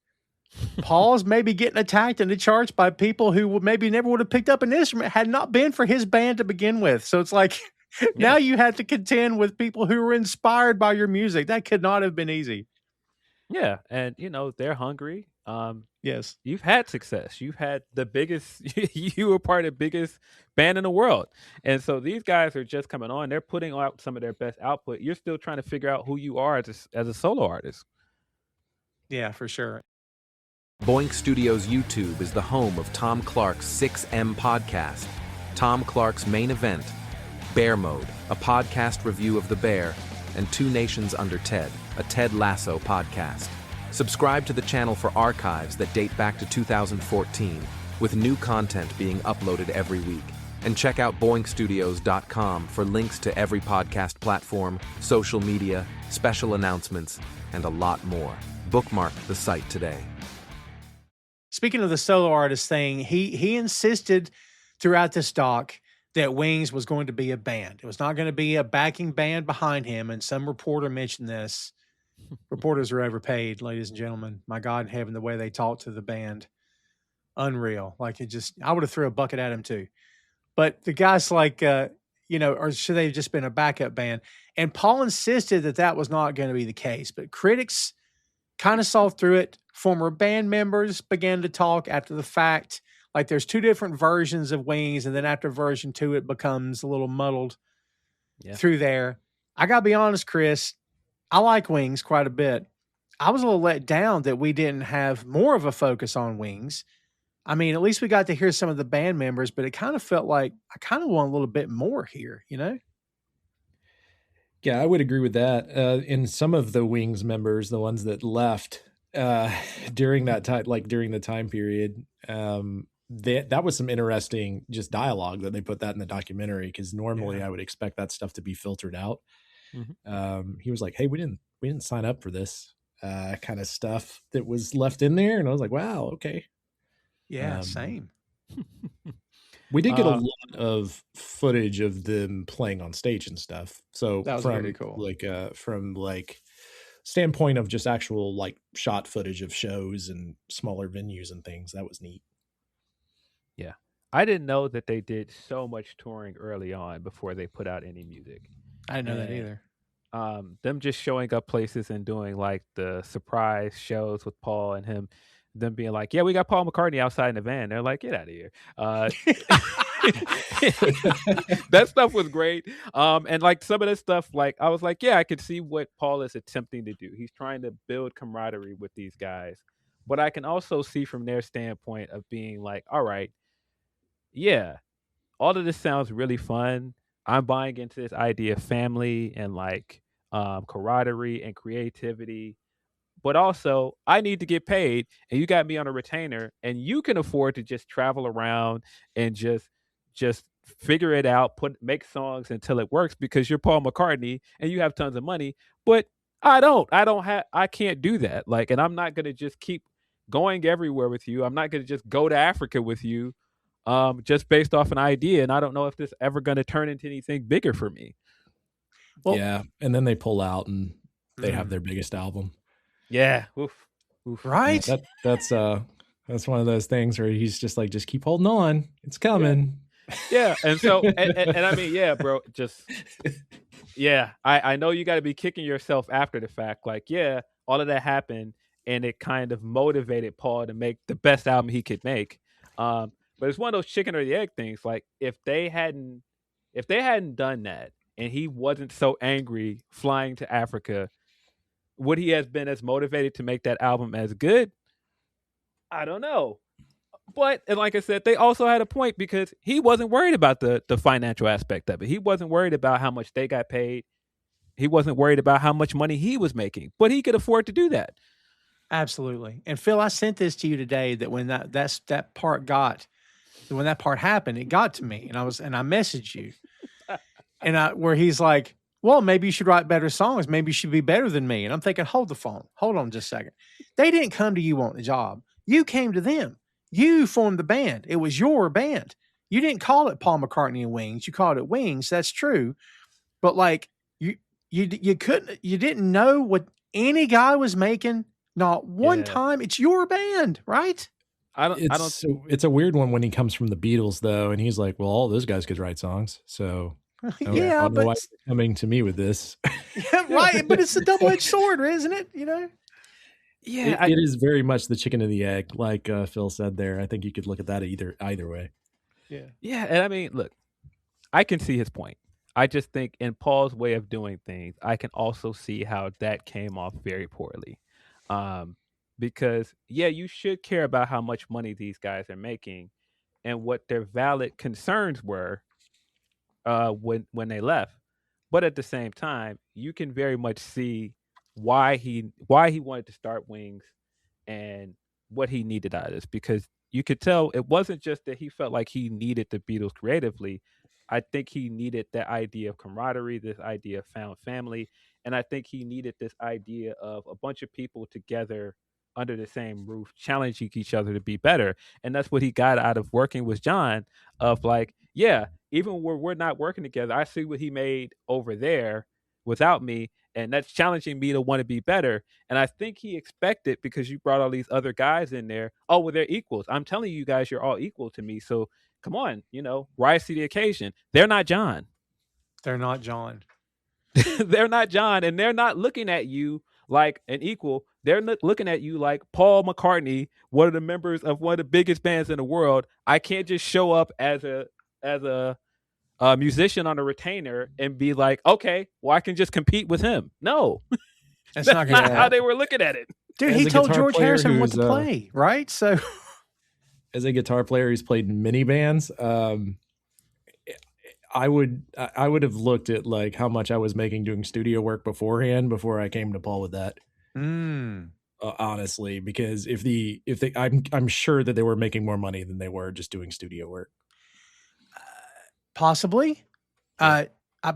Paul's maybe getting attacked in the charts by people who maybe never would have picked up an instrument had not been for his band to begin with. So it's like now you have to contend with people who were inspired by your music. That could not have been easy. Yeah, and they're hungry. Yes. You've had success. You've had the biggest, you were part of the biggest band in the world. And so these guys are just coming on. They're putting out some of their best output. You're still trying to figure out who you are as a solo artist. Yeah, for sure. Boink Studios YouTube is the home of Tom Clark's 6M podcast. Tom Clark's main event, Bear Mode, a podcast review of The Bear, and Two Nations Under Ted, a Ted Lasso podcast. Subscribe to the channel for archives that date back to 2014, with new content being uploaded every week. And check out boinkstudios.com for links to every podcast platform, social media, special announcements, and a lot more. Bookmark the site today. Speaking of the solo artist thing, he insisted throughout this doc that Wings was going to be a band. It was not going to be a backing band behind him. And some reporter mentioned this. Reporters are overpaid, ladies and gentlemen. My God in heaven, the way they talk to the band. Unreal. Like I would have threw a bucket at him too. But the guy's like, or should they have just been a backup band? And Paul insisted that was not going to be the case. But critics kind of saw through it. Former band members began to talk after the fact. Like there's two different versions of Wings, and then after version 2, it becomes a little muddled through there. I got to be honest, Chris, I like Wings quite a bit. I was a little let down that we didn't have more of a focus on Wings. I mean, at least we got to hear some of the band members, but it kind of felt like I kind of want a little bit more here, Yeah, I would agree with that. In some of the Wings members, the ones that left during that time, like during the time period, that was some interesting just dialogue that they put that in the documentary, because normally I would expect that stuff to be filtered out. He was like, "Hey, we didn't sign up for this kind of stuff that was left in there," and I was like, "Wow, okay." Yeah, same. We did get a lot of footage of them playing on stage and stuff. So that was pretty cool. From standpoint of just actual shot footage of shows and smaller venues and things, that was neat. Yeah. I didn't know that they did so much touring early on before they put out any music. I didn't know that either. Them just showing up places and doing the surprise shows with Paul and him, them being like, "Yeah, we got Paul McCartney outside in the van." They're like, "Get out of here." That stuff was great. And some of that stuff, I was like, yeah, I could see what Paul is attempting to do. He's trying to build camaraderie with these guys. But I can also see from their standpoint of being like, all right, yeah, all of this sounds really fun. I'm buying into this idea of family and camaraderie and creativity. But also, I need to get paid, and you got me on a retainer, and you can afford to just travel around and just figure it out, make songs until it works because you're Paul McCartney and you have tons of money. But I can't do that. And I'm not going to just keep going everywhere with you. I'm not going to just go to Africa with you just based off an idea. And I don't know if this ever going to turn into anything bigger for me. Well, yeah. And then they pull out and they have their biggest album. Yeah. Oof. Right. Yeah, that's one of those things where he's just like, just keep holding on. It's coming. Yeah. And so, and I mean, yeah, bro, I know you got to be kicking yourself after the fact. All of that happened and it kind of motivated Paul to make the best album he could make. But it's one of those chicken or the egg things. If they hadn't If they hadn't done that and he wasn't so angry flying to Africa, would he have been as motivated to make that album as good? I don't know. But and like I said, they also had a point because he wasn't worried about the financial aspect of it. He wasn't worried about how much they got paid. He wasn't worried about how much money he was making, but he could afford to do that. Absolutely. And Phil, I sent this to you today that when that part happened, it got to me, and I messaged you, and where he's like, well, maybe you should write better songs. Maybe you should be better than me. And I'm thinking, hold on just a second. They didn't come to you wanting a job. You came to them. You formed the band. It was your band. You didn't call it Paul McCartney and Wings. You called it Wings. That's true. But like you didn't know what any guy was making. Not one time. It's your band, right? It's a weird one when he comes from the Beatles, though, and he's like, well, all those guys could write songs. So I don't know why you're coming to me with this. Yeah, right. But it's a double-edged sword, isn't it? You know? Yeah. It is very much the chicken and the egg, like Phil said there. I think you could look at that either way. Yeah. Yeah. And I mean, look, I can see his point. I just think in Paul's way of doing things, I can also see how that came off very poorly. Because you should care about how much money these guys are making and what their valid concerns were when they left. But at the same time, you can very much see why he wanted to start Wings and what he needed out of this, because you could tell it wasn't just that he felt like he needed the Beatles creatively. I think he needed that idea of camaraderie, this idea of found family, and I think he needed this idea of a bunch of people together under the same roof, challenging each other to be better. And that's what he got out of working with John, of like, even where we're not working together, I see what he made over there without me, and that's challenging me to want to be better. And I think he expected, because you brought all these other guys in there, oh, well, they're equals. I'm telling you guys, you're all equal to me. So come on, rise to the occasion. They're not John. They're not John. They're not John, and they're not looking at you like an equal. They're looking at you like Paul McCartney, one of the members of one of the biggest bands in the world. I can't just show up as a musician on a retainer and be like, okay, well, I can just compete with him. No, that's not how they were looking at it. Dude, he told George Harrison what to play, right? So, as a guitar player who's played in many bands, I would have looked at like how much I was making doing studio work beforehand before I came to Paul with that. Honestly, because I'm sure that they were making more money than they were just doing studio work. Possibly,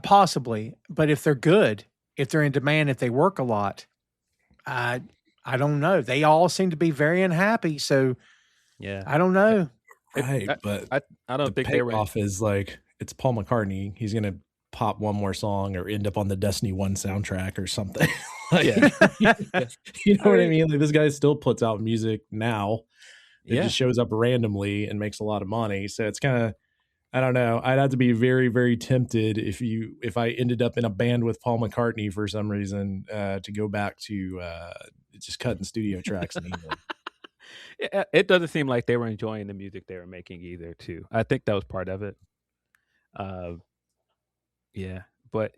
possibly. But if they're good, if they're in demand, if they work a lot, I don't know. They all seem to be very unhappy. So I don't know. Right, but I don't think they were. Payoff is like, it's Paul McCartney. He's gonna pop one more song or end up on the Destiny 1 soundtrack or something. You know what I mean? Like, this guy still puts out music now. It just shows up randomly and makes a lot of money. So it's kind of, I don't know. I'd have to be very, very tempted if I ended up in a band with Paul McCartney for some reason to go back to just cutting studio tracks in England. It doesn't seem like they were enjoying the music they were making either, too. I think that was part of it. But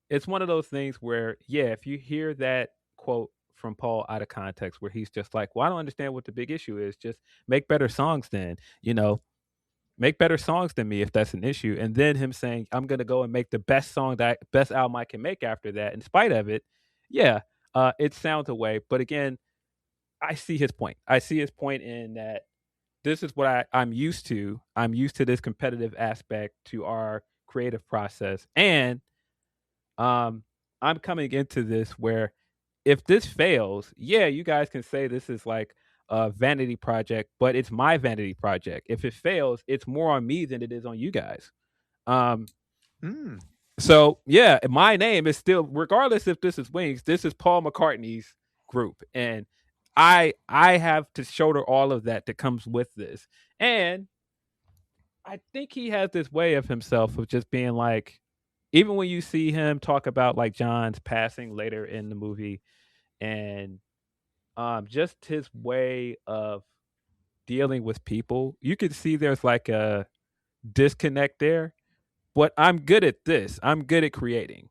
it's one of those things where, if you hear that quote from Paul out of context, where he's just like, well, I don't understand what the big issue is. Just make better songs then, make better songs than me if that's an issue. And then him saying, I'm going to go and make the best album I can make after that. In spite of it, it sounds away. But again, I see his point. I see his point in that this is what I'm used to. I'm used to this competitive aspect to our creative process. And I'm coming into this where if this fails, you guys can say this is like a vanity project, but it's my vanity project. If it fails, it's more on me than it is on you guys. So my name is still, regardless if this is Wings, this is Paul McCartney's group. And I have to shoulder all of that comes with this. And I think he has this way of himself of just being like, even when you see him talk about like John's passing later in the movie, and just his way of dealing with people, you can see there's like a disconnect there, but I'm good at this. I'm good at creating.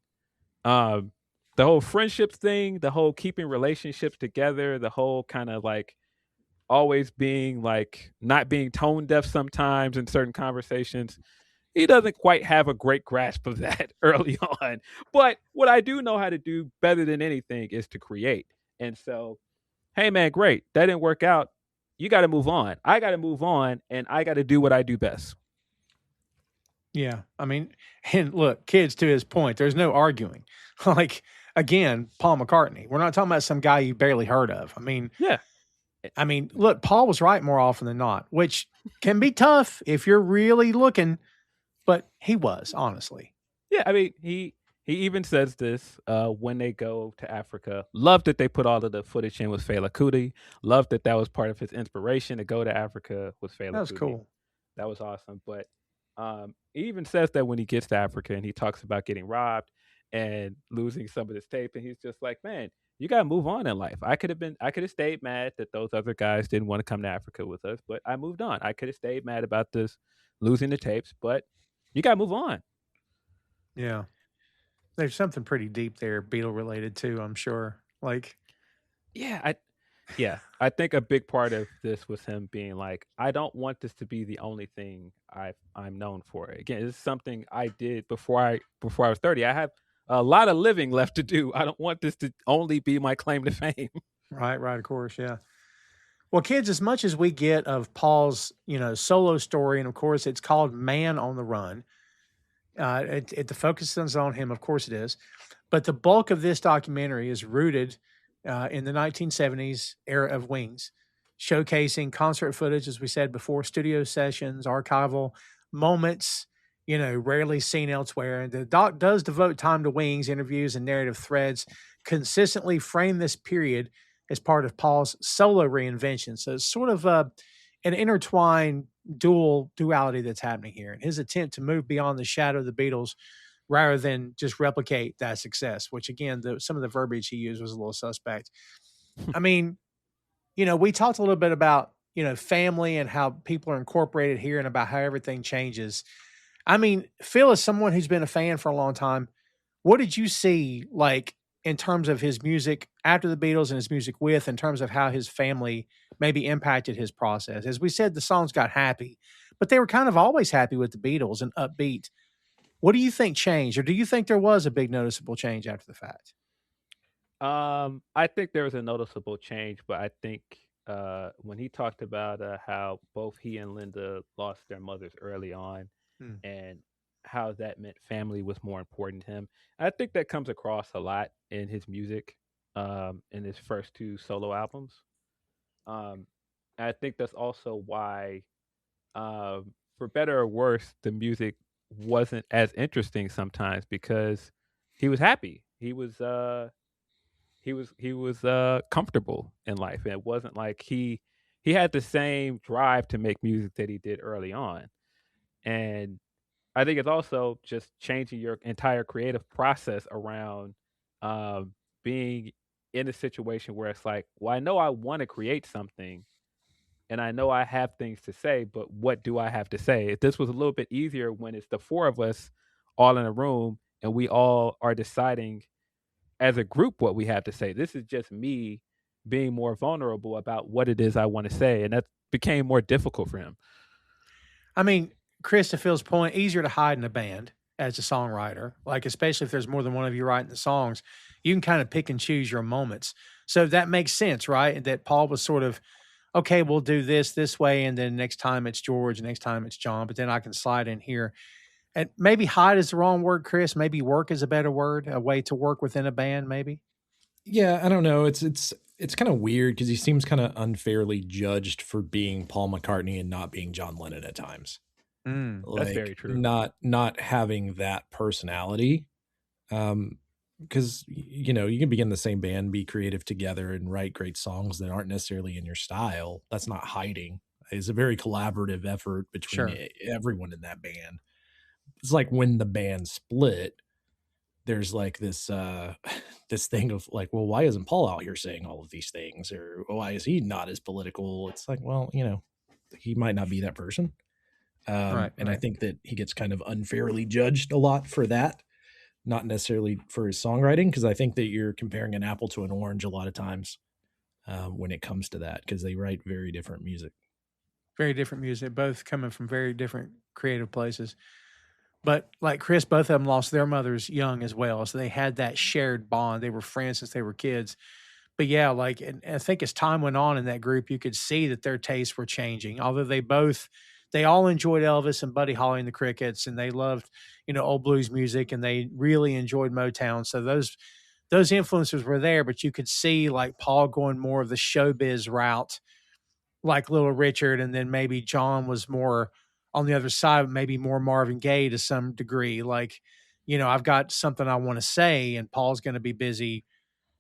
Um, the whole friendships thing, the whole keeping relationships together, the whole kind of like always being like not being tone deaf sometimes in certain conversations. He doesn't quite have a great grasp of that early on. But what I do know how to do better than anything is to create. And so, hey man, great. That didn't work out. You got to move on. I got to move on and I got to do what I do best. Yeah. I mean, and look, kids, to his point, there's no arguing. Like, again, Paul McCartney. We're not talking about some guy you barely heard of. Yeah. I mean, look, Paul was right more often than not, which can be tough if you're really looking, but he was, honestly. Yeah, I mean, he even says this when they go to Africa. Love that they put all of the footage in with Fela Kuti. Love that was part of his inspiration to go to Africa with Fela That was Kuti. cool. That was awesome. But he even says that when he gets to Africa and he talks about getting robbed and losing some of his tape, and he's just like, man, you gotta move on in life. I could have stayed mad that those other guys didn't want to come to Africa with us, but I moved on. I could have stayed mad about this losing the tapes, but you gotta move on. Yeah. There's something pretty deep there, Beatle related too, I'm sure. Like, Yeah, I think a big part of this was him being like, I don't want this to be the only thing I'm known for. Again, it's something I did before I was 30. I have a lot of living left to do. I don't want this to only be my claim to fame. right, of course, yeah. Well, kids, as much as we get of Paul's, solo story, and of course it's called Man on the Run, the focus is on him, of course it is, but the bulk of this documentary is rooted in the 1970s era of Wings, showcasing concert footage, as we said before, studio sessions, archival moments, rarely seen elsewhere. And the doc does devote time to Wings, interviews, and narrative threads, consistently frame this period as part of Paul's solo reinvention. So it's sort of an intertwined duality that's happening here. And his attempt to move beyond the shadow of the Beatles rather than just replicate that success, which again, some of the verbiage he used was a little suspect. I mean, we talked a little bit about, family and how people are incorporated here and about how everything changes. I mean, Phil, as someone who's been a fan for a long time, what did you see like in terms of his music after the Beatles and his music in terms of how his family maybe impacted his process? As we said, the songs got happy, but they were kind of always happy with the Beatles and upbeat. What do you think changed, or do you think there was a big noticeable change after the fact? I think there was a noticeable change, but I think when he talked about how both he and Linda lost their mothers early on, and how that meant family was more important to him, I think that comes across a lot in his music, in his first two solo albums. I think that's also why, for better or worse, the music wasn't as interesting sometimes because he was happy. He was comfortable in life, and it wasn't like he had the same drive to make music that he did early on. And I think it's also just changing your entire creative process around being in a situation where it's like, well, I know I want to create something and I know I have things to say, but what do I have to say? This was a little bit easier when it's the four of us all in a room and we all are deciding as a group what we have to say. This is just me being more vulnerable about what it is I want to say. And that became more difficult for him. I mean, Chris, to Phil's point, easier to hide in a band as a songwriter, like especially if there's more than one of you writing the songs, you can kind of pick and choose your moments. So that makes sense, right? That Paul was sort of, okay, we'll do this way, and then next time it's George, next time it's John, but then I can slide in here. And maybe hide is the wrong word, Chris. Maybe work is a better word, a way to work within a band, maybe. Yeah, I don't know. It's kind of weird because he seems kind of unfairly judged for being Paul McCartney and not being John Lennon at times. That's very true. Not having that personality. Because you can be in the same band, be creative together, and write great songs that aren't necessarily in your style. That's not hiding. It's a very collaborative effort between everyone in that band. It's like when the band split, there's like this this thing of like, well, why isn't Paul out here saying all of these things, or why is he not as political? It's like, well, he might not be that person. And I think that he gets kind of unfairly judged a lot for that, not necessarily for his songwriting, because I think that you're comparing an apple to an orange a lot of times when it comes to that, because they write very different music. Very different music, both coming from very different creative places. But like Chris, both of them lost their mothers young as well. So they had that shared bond. They were friends since they were kids. But yeah, like, and I think as time went on in that group, you could see that their tastes were changing. Although they all enjoyed Elvis and Buddy Holly and the Crickets, and they loved, old blues music, and they really enjoyed Motown. So those influences were there, but you could see like Paul going more of the showbiz route, like Little Richard, and then maybe John was more on the other side, maybe more Marvin Gaye to some degree. Like, I've got something I want to say, and Paul's going to be busy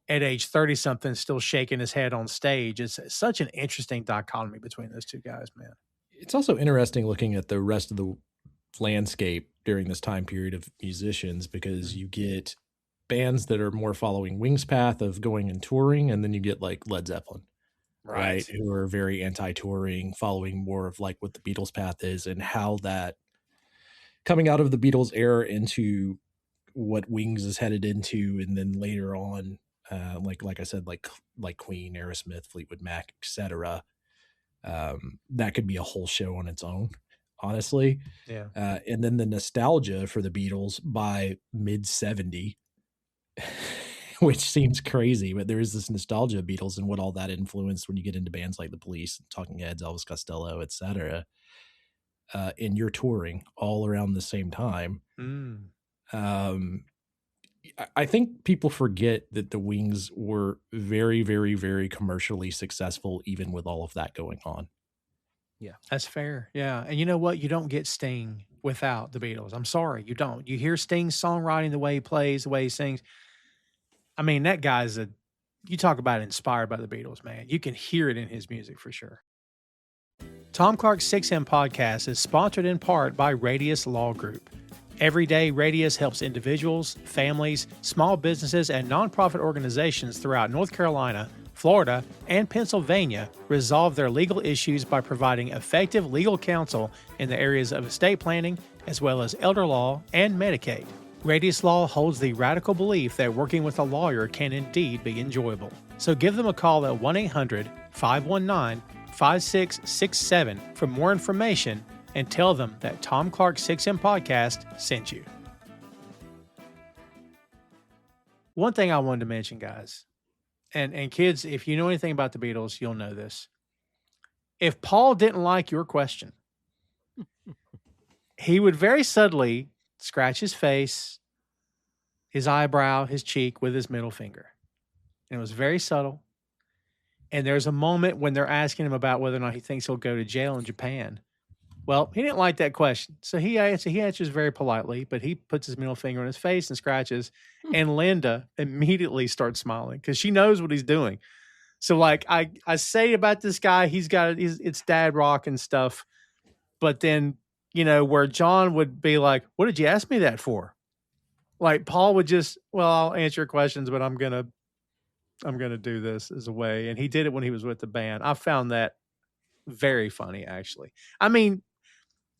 at age 30 something, still shaking his head on stage. It's such an interesting dichotomy between those two guys, man. It's also interesting looking at the rest of the landscape during this time period of musicians, because you get bands that are more following Wings' path of going and touring, and then you get like Led Zeppelin, right? Who are very anti-touring, following more of like what the Beatles path is, and how that coming out of the Beatles era into what Wings is headed into, and then later on, like I said, like Queen, Aerosmith, Fleetwood Mac, etc. That could be a whole show on its own, honestly. Yeah. And then the nostalgia for the Beatles by mid 70, which seems crazy, but there is this nostalgia of Beatles and what all that influenced when you get into bands like the Police, Talking Heads, Elvis Costello, etc. And you're touring all around the same time. I think people forget that the Wings were very, very, very commercially successful, even with all of that going on. Yeah, that's fair. Yeah. And you know what? You don't get Sting without the Beatles. I'm sorry, you don't. You hear Sting's songwriting, the way he plays, the way he sings. I mean, that guy's you talk about inspired by the Beatles, man. You can hear it in his music for sure. Tom Clark's 6M podcast is sponsored in part by Radius Law Group. Every day, Radius helps individuals, families, small businesses, and nonprofit organizations throughout North Carolina, Florida, and Pennsylvania resolve their legal issues by providing effective legal counsel in the areas of estate planning, as well as elder law and Medicaid. Radius Law holds the radical belief that working with a lawyer can indeed be enjoyable. So give them a call at 1-800-519-5667 for more information, and tell them that Tom Clark's 6M podcast sent you. One thing I wanted to mention, guys, and kids, if you know anything about the Beatles, you'll know this. If Paul didn't like your question, he would very subtly scratch his face, his eyebrow, his cheek with his middle finger. And it was very subtle. And there's a moment when they're asking him about whether or not he thinks he'll go to jail in Japan. Well, he didn't like that question. So he answers very politely, but he puts his middle finger on his face and scratches. And Linda immediately starts smiling because she knows what he's doing. So like I say about this guy, it's dad rock and stuff. But then, where John would be like, what did you ask me that for? Like Paul would just, well, I'll answer your questions, but I'm going to do this as a way. And he did it when he was with the band. I found that very funny, actually. I mean,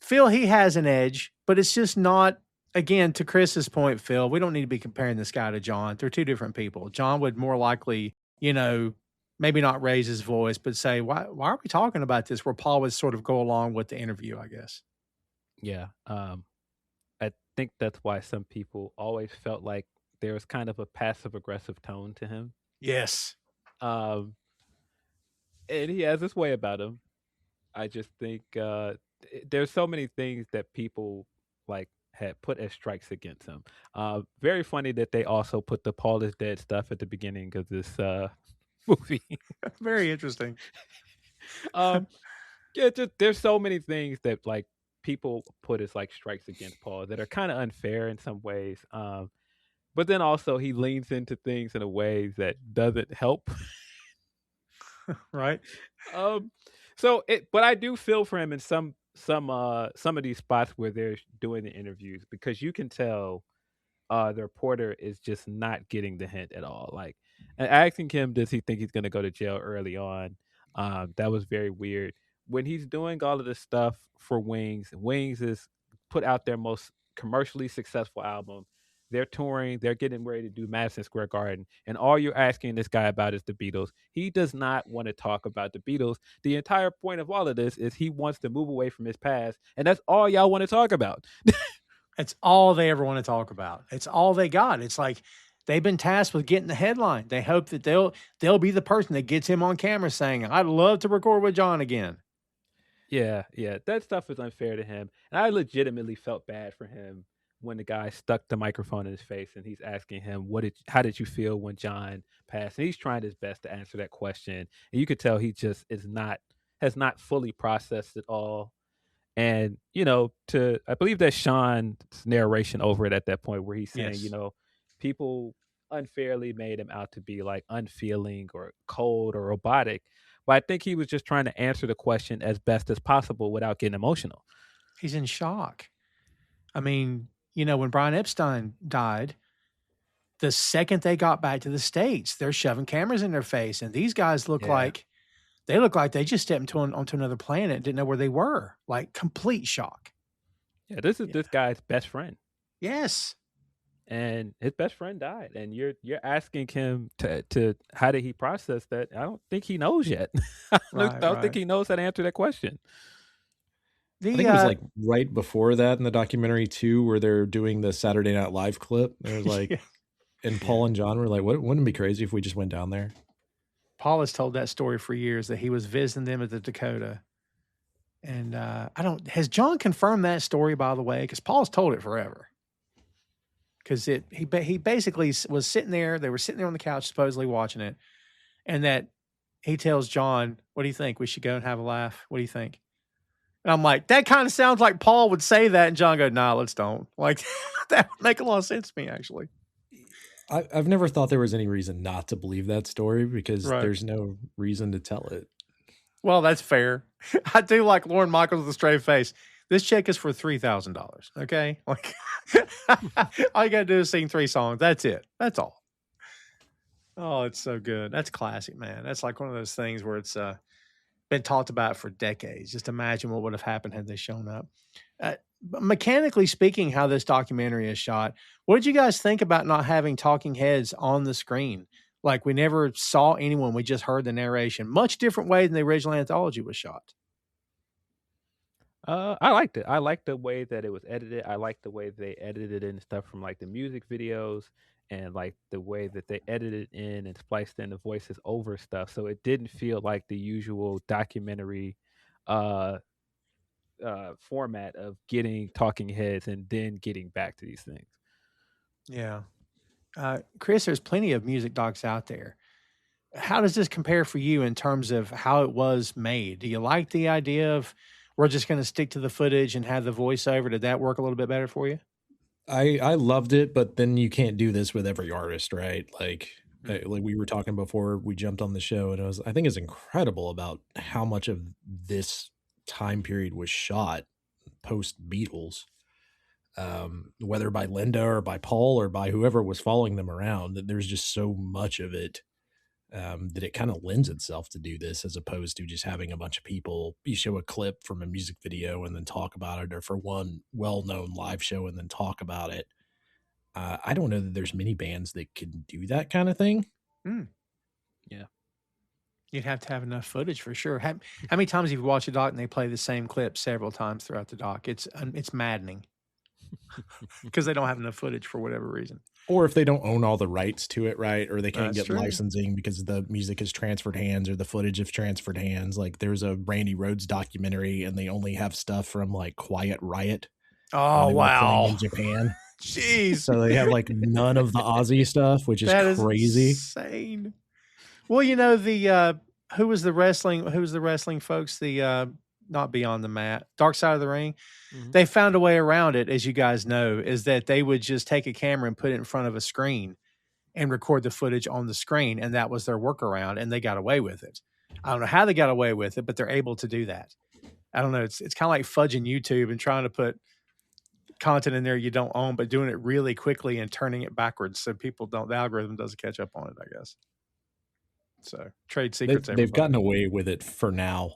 Phil, he has an edge, but it's just not, again, to Chris's point, Phil, we don't need to be comparing this guy to John. They're two different people. John would more likely, maybe not raise his voice, but say, why are we talking about this? Where Paul would sort of go along with the interview, I guess. Yeah. I think that's why some people always felt like there was kind of a passive aggressive tone to him. Yes. And he has this way about him. I just think there's so many things that people like had put as strikes against him. Very funny that they also put the Paul is dead stuff at the beginning of this movie. Very interesting. There's so many things that like people put as like strikes against Paul that are kind of unfair in some ways. But then also he leans into things in a way that doesn't help. Right. But I do feel for him in some of these spots where they're doing the interviews, because you can tell the reporter is just not getting the hint at all. Like, and asking him, does he think he's going to go to jail early on? That was very weird. when he's doing all of this stuff for Wings is put out their most commercially successful album. They're touring, they're getting ready to do Madison Square Garden, and all you're asking this guy about is the Beatles. He does not want to talk about the Beatles. The entire point of all of this is he wants to move away from his past, and that's all y'all want to talk about. It's all they ever want to talk about. It's all they got. It's like they've been tasked with getting the headline. They hope that they'll be the person that gets him on camera saying, "I'd love to record with John again." Yeah, that stuff is unfair to him, and I legitimately felt bad for him when the guy stuck the microphone in his face and he's asking him, how did you feel when John passed?" And he's trying his best to answer that question, and you could tell he just has not fully processed it all. And I believe that Sean's narration over it at that point where he's saying, Yes. People unfairly made him out to be like unfeeling or cold or robotic. But I think he was just trying to answer the question as best as possible without getting emotional. He's in shock. I mean, when Brian Epstein died, the second they got back to the States, they're shoving cameras in their face. And these guys look like they just stepped onto another planet and didn't know where they were. Like complete shock. Yeah, this is this guy's best friend. Yes. And his best friend died. And you're asking him to how did he process that? I don't think he knows yet. I don't think he knows how to answer that question. I think it was like right before that in the documentary too, where they're doing the Saturday Night Live clip. There's like, and Paul and John were like, wouldn't it be crazy if we just went down there? Paul has told that story for years that he was visiting them at the Dakota. And has John confirmed that story, by the way? Because Paul's told it forever. Because he basically was sitting there. They were sitting there on the couch, supposedly watching it. And that he tells John, "What do you think? We should go and have a laugh. What do you think?" And I'm like, that kind of sounds like Paul would say that. And John goes, "Nah, let's don't." Like, that would make a lot of sense to me, actually. I've never thought there was any reason not to believe that story because there's no reason to tell it. Well, that's fair. I do like Lorne Michaels with a straight face. This check is for $3,000. Okay. Like, all you got to do is sing 3 songs. That's it. That's all. Oh, it's so good. That's classic, man. That's like one of those things where it's been talked about for decades. Just imagine what would have happened had they shown up. Mechanically speaking, how this documentary is shot, what did you guys think about not having talking heads on the screen? Like, we never saw anyone. We just heard the narration. Much different way than the original anthology was shot. I liked it. I liked the way that it was edited. I liked the way they edited in stuff from like the music videos and like the way that they edited in and spliced in the voices over stuff. So it didn't feel like the usual documentary format of getting talking heads and then getting back to these things. Yeah. Chris, there's plenty of music docs out there. How does this compare for you in terms of how it was made? Do you like the idea of we're just going to stick to the footage and have the voiceover? Did that work a little bit better for you? I loved it, but then you can't do this with every artist, right? Like we were talking before we jumped on the show, and I think it's incredible about how much of this time period was shot post-Beatles, whether by Linda or by Paul or by whoever was following them around. That there's just so much of it that it kind of lends itself to do this, as opposed to just having a bunch of people, you show a clip from a music video and then talk about it, or for one well-known live show and then talk about it. I don't know that there's many bands that can do that kind of thing. Yeah. You'd have to have enough footage for sure. How many times have you watched a doc and they play the same clip several times throughout the doc? It's maddening because they don't have enough footage for whatever reason. Or if they don't own all the rights to it, right? Or they can't get licensing because the music has transferred hands or the footage has transferred hands. Like there's a Randy Rhoads documentary and they only have stuff from like Quiet Riot. Oh, wow. In Japan. Jeez. So they have like none of the Aussie stuff, which is crazy. Insane. Well, who was the wrestling folks? The not Beyond the Mat, Dark Side of the Ring. Mm-hmm. They found a way around it, as you guys know, is that they would just take a camera and put it in front of a screen and record the footage on the screen. And that was their workaround, and they got away with it. I don't know how they got away with it, but they're able to do that. I don't know. It's kind of like fudging YouTube and trying to put content in there you don't own, but doing it really quickly and turning it backwards so the algorithm doesn't catch up on it, I guess. So trade They've secrets, they've gotten everybody. away with it for now.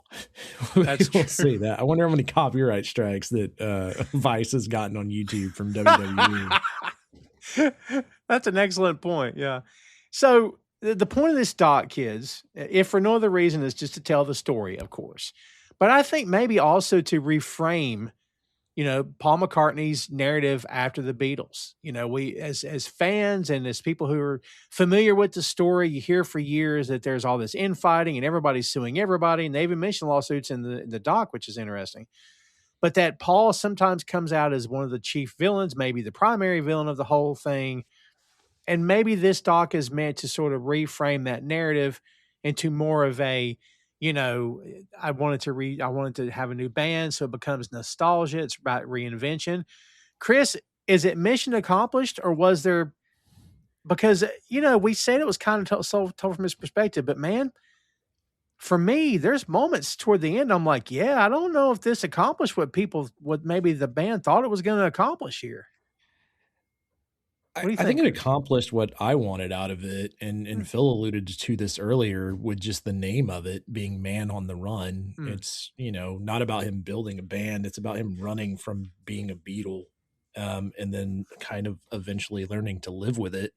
That's We'll true. say that. I wonder how many copyright strikes that Vice has gotten on YouTube from WWE. That's an excellent point. Yeah. So the point of this doc, kids, if for no other reason, is just to tell the story, of course. But I think maybe also to reframe, Paul McCartney's narrative after the Beatles. We as fans and as people who are familiar with the story, you hear for years that there's all this infighting and everybody's suing everybody, and they even mention lawsuits in the doc, which is interesting. But that Paul sometimes comes out as one of the chief villains, maybe the primary villain of the whole thing. And maybe this doc is meant to sort of reframe that narrative into more of a, I wanted to have a new band, so it becomes nostalgia. It's about reinvention. Chris, is it mission accomplished, or was there, because we said it was kind of told from his perspective, but man, for me, there's moments toward the end I'm like, yeah, I don't know if this accomplished what maybe the band thought it was going to accomplish here. What do you I think think, it Chris? accomplished what I wanted out of it, and Phil alluded to this earlier with just the name of it being Man on the Run. Mm. It's, not about him building a band. It's about him running from being a Beatle, and then kind of eventually learning to live with it.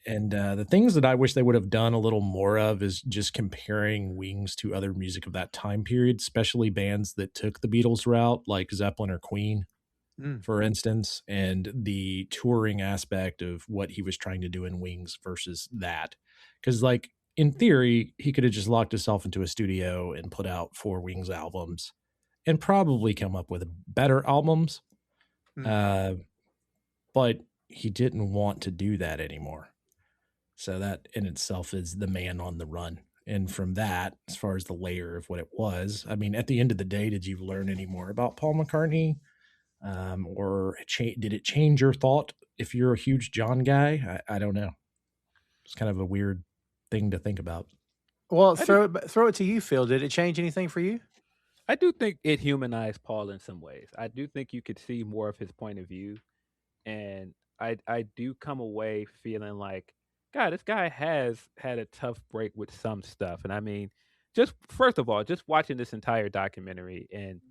And the things that I wish they would have done a little more of is just comparing Wings to other music of that time period, especially bands that took the Beatles route, like Zeppelin or Queen, for instance, and the touring aspect of what he was trying to do in Wings versus that. Because, like, in theory, he could have just locked himself into a studio and put out 4 Wings albums and probably come up with better albums. But he didn't want to do that anymore. So that in itself is the Man on the Run. And from that, as far as the layer of what it was, I mean, at the end of the day, did you learn any more about Paul McCartney? Or did it change your thought if you're a huge John guy? I don't know. It's kind of a weird thing to think about. Well, throw it to you, Phil. Did it change anything for you? I do think it humanized Paul in some ways. I do think you could see more of his point of view, and I do come away feeling like, God, this guy has had a tough break with some stuff. And I mean, just first of all, just watching this entire documentary and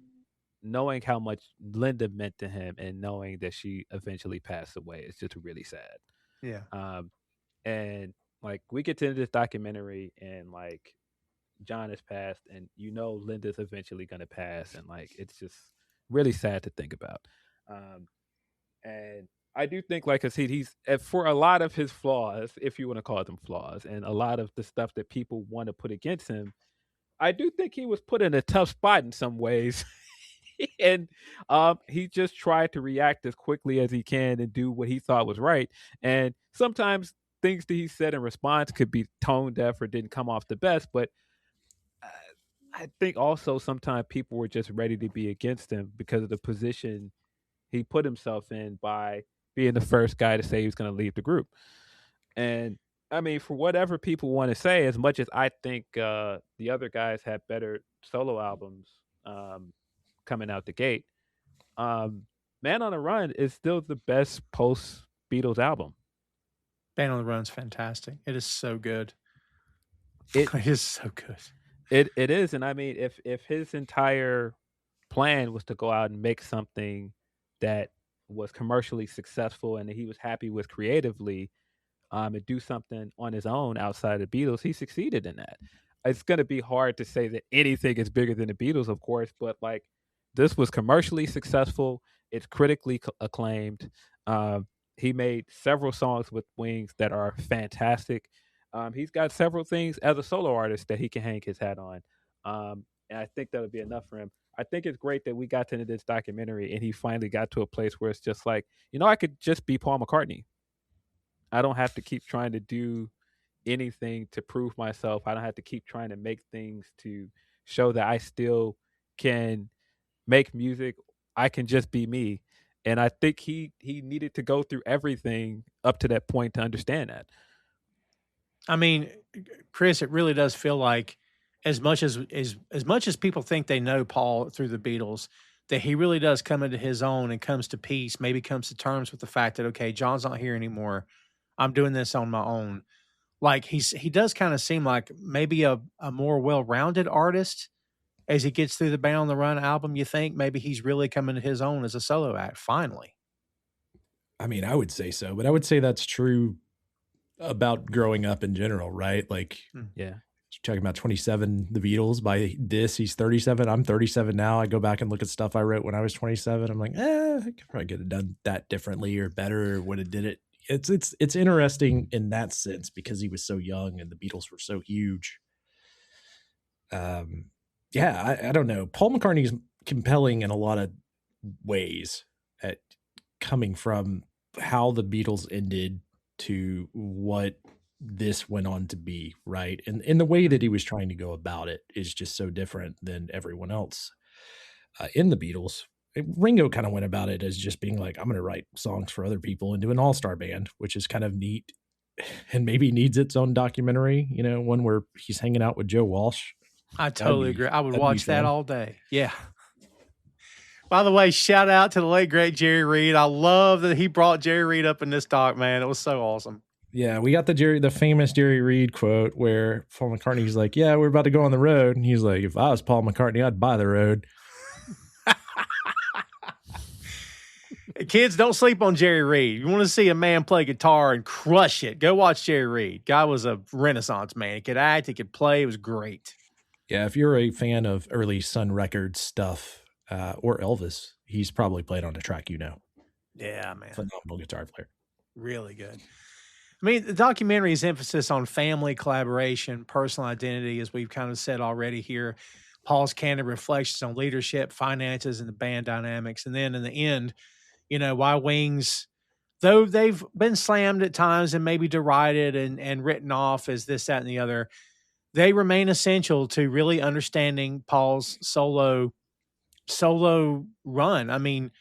knowing how much Linda meant to him and knowing that she eventually passed away, it's just really sad. Yeah. And like we get to this documentary and like John has passed and Linda's eventually gonna pass, and like it's just really sad to think about. And I do think, like I said, he's for a lot of his flaws, if you want to call them flaws, and a lot of the stuff that people want to put against him, I do think he was put in a tough spot in some ways. And he just tried to react as quickly as he can and do what he thought was right. And sometimes things that he said in response could be tone deaf or didn't come off the best. But I think also sometimes people were just ready to be against him because of the position he put himself in by being the first guy to say he was going to leave the group. And I mean, for whatever people want to say, as much as I think the other guys had better solo albums coming out the gate, Man on the Run is still the best post-Beatles album. Man on the Run's fantastic. It is so good. It is so good. It is, and I mean, if his entire plan was to go out and make something that was commercially successful and that he was happy with creatively, and do something on his own outside of the Beatles, he succeeded in that. It's going to be hard to say that anything is bigger than the Beatles, of course, but like this was commercially successful. It's critically acclaimed. He made several songs with Wings that are fantastic. He's got several things as a solo artist that he can hang his hat on. And I think that'll be enough for him. I think it's great that we got to this documentary and he finally got to a place where it's just like, I could just be Paul McCartney. I don't have to keep trying to do anything to prove myself. I don't have to keep trying to make things to show that I still can make music. I can just be me. And I think he needed to go through everything up to that point to understand that. I mean, Chris, it really does feel like as much as people think they know Paul through the Beatles, that he really does come into his own and comes to peace, maybe comes to terms with the fact that, okay, John's not here anymore. I'm doing this on my own. like he does kind of seem like maybe a more well-rounded artist as he gets through the Band on the Run album. You think maybe he's really coming to his own as a solo act finally? I mean, I would say so, but I would say that's true about growing up in general, right? Like, Yeah. talking about 27, the Beatles. By this, he's 37. I'm 37 now. I go back and look at stuff I wrote when I was 27. I'm like, I could probably could have done that differently or better, or would have did it. It's interesting in that sense because he was so young and the Beatles were so huge. Yeah, I don't know. Paul McCartney is compelling in a lot of ways at coming from how the Beatles ended to what this went on to be, right? And the way that he was trying to go about it is just so different than everyone else in the Beatles. Ringo kind of went about it as just being like, I'm going to write songs for other people and do an all-star band, which is kind of neat and maybe needs its own documentary, you know, one where he's hanging out with Joe Walsh. I totally agree. I would that'd be watch that fun. all day. Yeah. By the way, shout out to the late great Jerry Reed. I love that he brought Jerry Reed up in this doc, man. It was so awesome. Yeah, we got the famous Jerry Reed quote where Paul McCartney's like, yeah, we're about to go on the road. And he's like, if I was Paul McCartney, I'd buy the road. Kids, don't sleep on Jerry Reed. You want to see a man play guitar and crush it, go watch Jerry Reed. Guy was a renaissance man. He could act, he could play. It was great. Yeah, if you're a fan of early Sun Records stuff or Elvis, he's probably played on a track, you know. Yeah, man. Phenomenal guitar player. Really good. I mean, the documentary's emphasis on family collaboration, personal identity, as we've kind of said already here. Paul's candid reflections on leadership, finances, and the band dynamics. And then in the end, you know, why Wings, though they've been slammed at times and maybe derided and written off as this, that, and the other, they remain essential to really understanding Paul's solo run. I mean,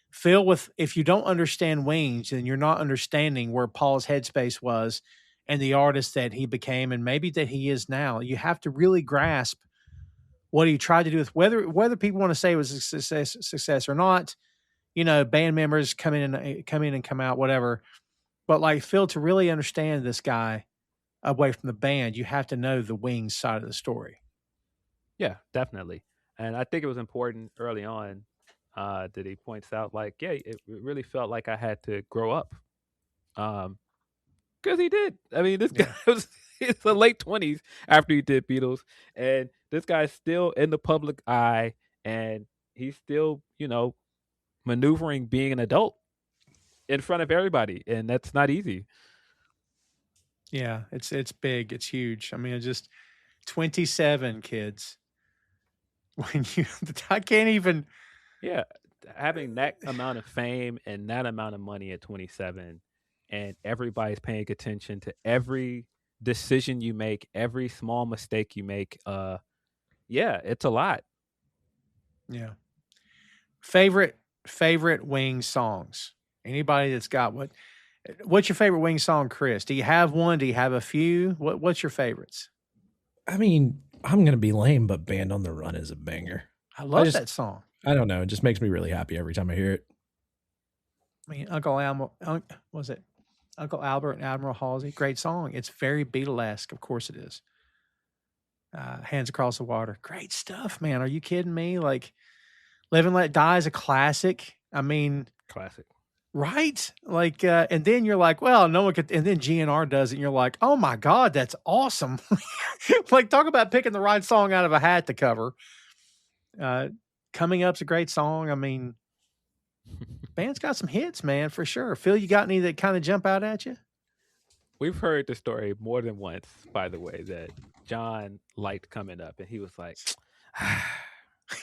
Phil, if you don't understand Wings, then you're not understanding where Paul's headspace was and the artist that he became and maybe that he is now. You have to really grasp what he tried to do with whether people want to say it was a success or not. You know, band members come in and come out, whatever. But like Phil, to really understand this guy away from the band, you have to know the Wings side of the story. Yeah, definitely. And I think it was important early on that he points out, like, yeah, it really felt like I had to grow up. Because he did. I mean, this guy was in the late 20s after he did Beatles. And this guy's still in the public eye. And he's still, you know, maneuvering being an adult in front of everybody. And that's not easy. Yeah, it's big. It's huge. I mean, it's just 27 kids. When I can't even. Yeah, having that amount of fame and that amount of money at 27, and everybody's paying attention to every decision you make, every small mistake you make. Yeah, it's a lot. Yeah. Favorite Wings songs? Anybody that's got what's your favorite Wings song, Chris? Do you have one? Do you have a few? What's your favorites? I mean, I'm going to be lame, but Band on the Run is a banger. I love that song. I don't know. It just makes me really happy every time I hear it. I mean, Uncle Albert and Admiral Halsey, great song. It's very Beatle-esque. Of course it is. Hands Across the Water. Great stuff, man. Are you kidding me? Like, Live and Let Die is a classic. I mean, classic. Right? Like, and then you're like, well, no one could, and then GNR does it, and you're like, oh my God, that's awesome. Like, talk about picking the right song out of a hat to cover. Coming Up's a great song. I mean, band's got some hits, man, for sure. Phil, you got any that kind of jump out at you? We've heard the story more than once, by the way, that John liked Coming Up, and he was like,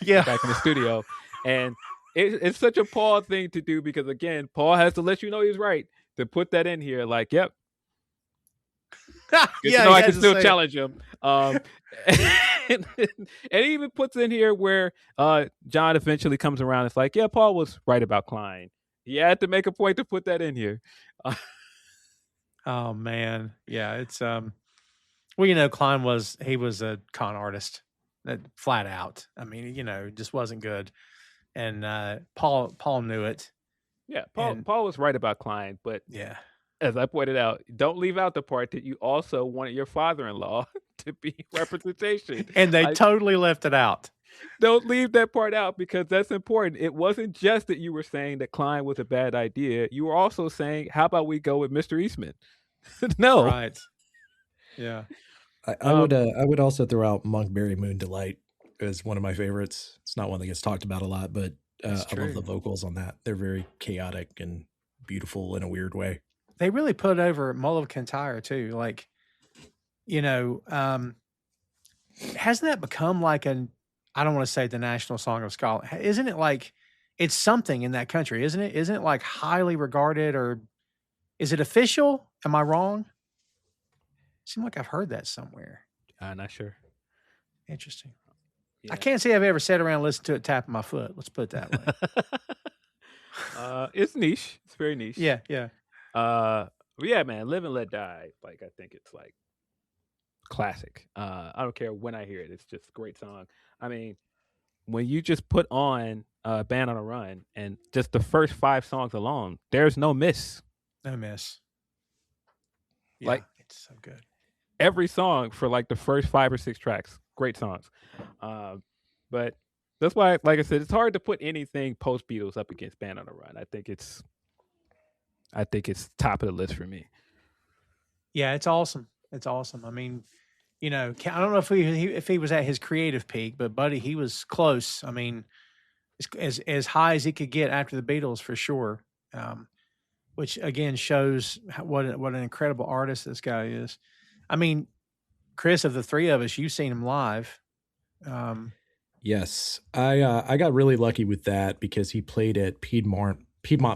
yeah, back in the studio. And it's such a Paul thing to do because, again, Paul has to let you know he's right to put that in here. Like, yep. Yeah, I can still challenge him. And he even puts in here where John eventually comes around. It's like, yeah, Paul was right about Klein. He had to make a point to put that in here. Oh man, yeah, it's well, you know, Klein was a con artist, flat out. I mean, you know, just wasn't good, and Paul knew it. Yeah, Paul was right about Klein, but yeah, as I pointed out, don't leave out the part that you also wanted your father-in-law to be representation. And they Like, totally left it out. don't leave that part out because that's important. It wasn't just that you were saying that Klein was a bad idea. You were also saying, how about we go with Mr. Eastman? No. Right. Yeah. I would also throw out Monkberry Moon Delight as one of my favorites. It's not one that gets talked about a lot, but I love the vocals on that. They're very chaotic and beautiful in a weird way. They really put over Mull of Kintyre too. Like, hasn't that become like I don't want to say the national song of Scotland. Isn't it like it's something in that country, isn't it? Isn't it like highly regarded, or is it official? Am I wrong? Seems like I've heard that somewhere. I'm not sure. Interesting. Yeah. I can't say I've ever sat around and listened to it tapping my foot. Let's put it that way. It's niche. It's very niche. Yeah. But yeah, man, Live and Let Die. Like, I think it's like classic. I don't care when I hear it. It's just a great song. I mean, when you just put on Band on a Run and just the first 5 songs alone, there's no miss. No miss. Yeah, Like, it's so good. Every song for like the first 5 or 6 tracks, great songs. But that's why, like I said, it's hard to put anything post Beatles up against Band on a Run. I think it's top of the list for me. Yeah, it's awesome. It's awesome. I mean, I don't know if he was at his creative peak, but buddy, he was close. I mean, as high as he could get after the Beatles for sure. Which again shows what an incredible artist this guy is. I mean, Chris, of the three of us, you've seen him live. Yes, I got really lucky with that because he played at Piedmont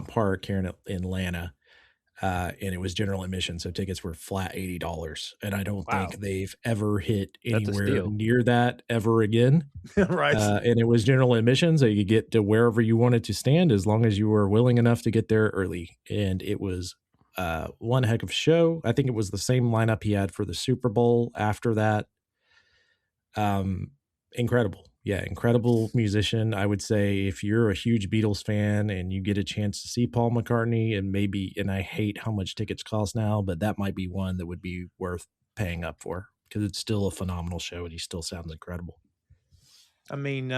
Park here in Atlanta, and it was general admission, so tickets were flat $80. And I don't think they've ever hit anywhere near that ever again. Right. And it was general admission, so you could get to wherever you wanted to stand as long as you were willing enough to get there early. And it was one heck of a show. I think it was the same lineup he had for the Super Bowl after that. Incredible. Yeah, incredible musician. I would say if you're a huge Beatles fan and you get a chance to see Paul McCartney, and I hate how much tickets cost now, but that might be one that would be worth paying up for because it's still a phenomenal show and he still sounds incredible. I mean,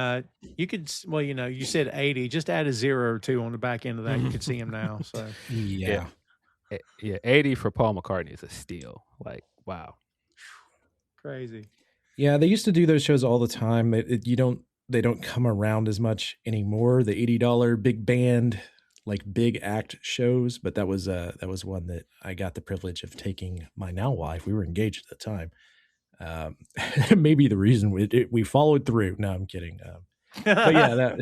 you could, you said 80, just add a 0 or 2 on the back end of that. You could see him now. So yeah, 80 for Paul McCartney is a steal. Like, wow. Crazy. Yeah, they used to do those shows all the time. They don't come around as much anymore. The $80 big band, like big act shows, but that was one that I got the privilege of taking my now wife. We were engaged at the time. Maybe the reason we followed through. No, I'm kidding. But that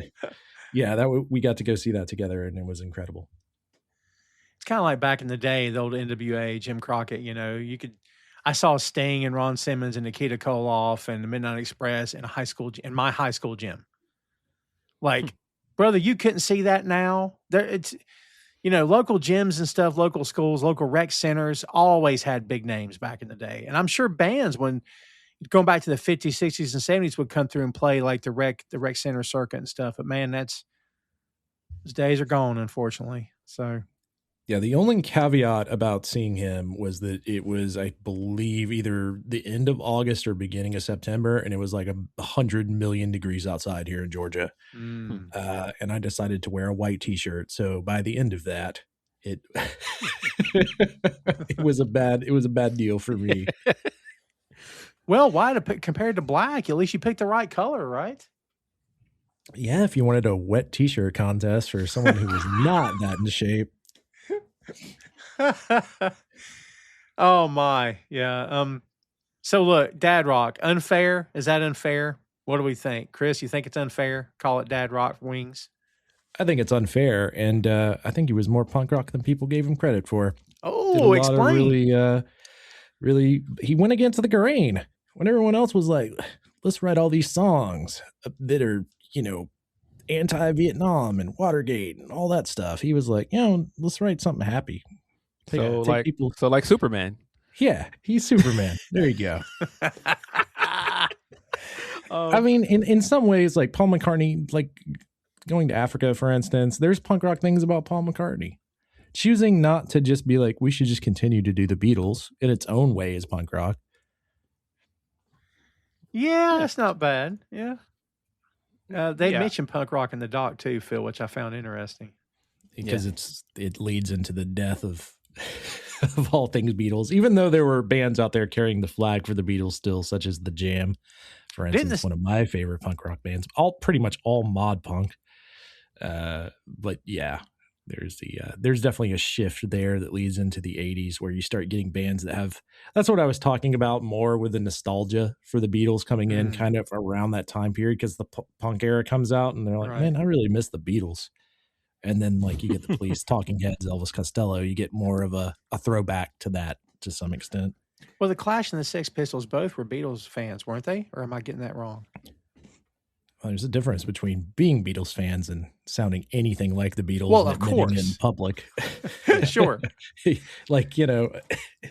we got to go see that together, and it was incredible. It's kind of like back in the day, the old NWA, Jim Crockett. I saw Sting and Ron Simmons and Nikita Koloff and the Midnight Express in my high school gym. Like, brother, you couldn't see that now. It's local gyms and stuff, local schools, local rec centers always had big names back in the day. And I'm sure bands, when going back to the 50s, 60s, and 70s, would come through and play like the rec center circuit and stuff. But man, those days are gone, unfortunately. So. Yeah, the only caveat about seeing him was that it was, I believe, either the end of August or beginning of September, and it was like 100 million degrees outside here in Georgia. And I decided to wear a white T-shirt. So by the end of that, it it was a bad deal for me. Well, white compared to black, at least you picked the right color, right? Yeah, if you wanted a wet T-shirt contest for someone who was not that in shape. Oh my, yeah. So look, Dad Rock, unfair? Is that unfair? What do we think, Chris? You think it's unfair? Call it Dad Rock Wings. I think it's unfair, and I think he was more punk rock than people gave him credit for. Oh, explain. Really, he went against the grain when everyone else was like, "Let's write all these songs that are, anti-Vietnam and Watergate and all that stuff." He was like, let's write something happy. Like Superman. Yeah, he's Superman. There you go. I mean, in some ways, like Paul McCartney, like going to Africa, for instance, there's punk rock things about Paul McCartney. choosing not to just be like, we should just continue to do the Beatles in its own way is punk rock. Yeah, that's not bad. Yeah. They Yeah. mentioned punk rock in the doc too, Phil, which I found interesting. Because it leads into the death of of all things Beatles, even though there were bands out there carrying the flag for the Beatles still, such as the Jam, for instance, one of my favorite punk rock bands, pretty much all mod punk. But yeah, there's definitely a shift there that leads into the 80s where you start getting bands that have, that's what I was talking about more with the nostalgia for the Beatles coming in kind of around that time period, because the punk era comes out and they're like, man, I really miss the Beatles. And then like you get the Police, Talking Heads, Elvis Costello, you get more of a throwback to that to some extent. Well, the Clash and the Sex Pistols both were Beatles fans, weren't they? Or am I getting that wrong? Well, there's a difference between being Beatles fans and sounding anything like the Beatles. Well, of course, in public. Sure. Like, you know,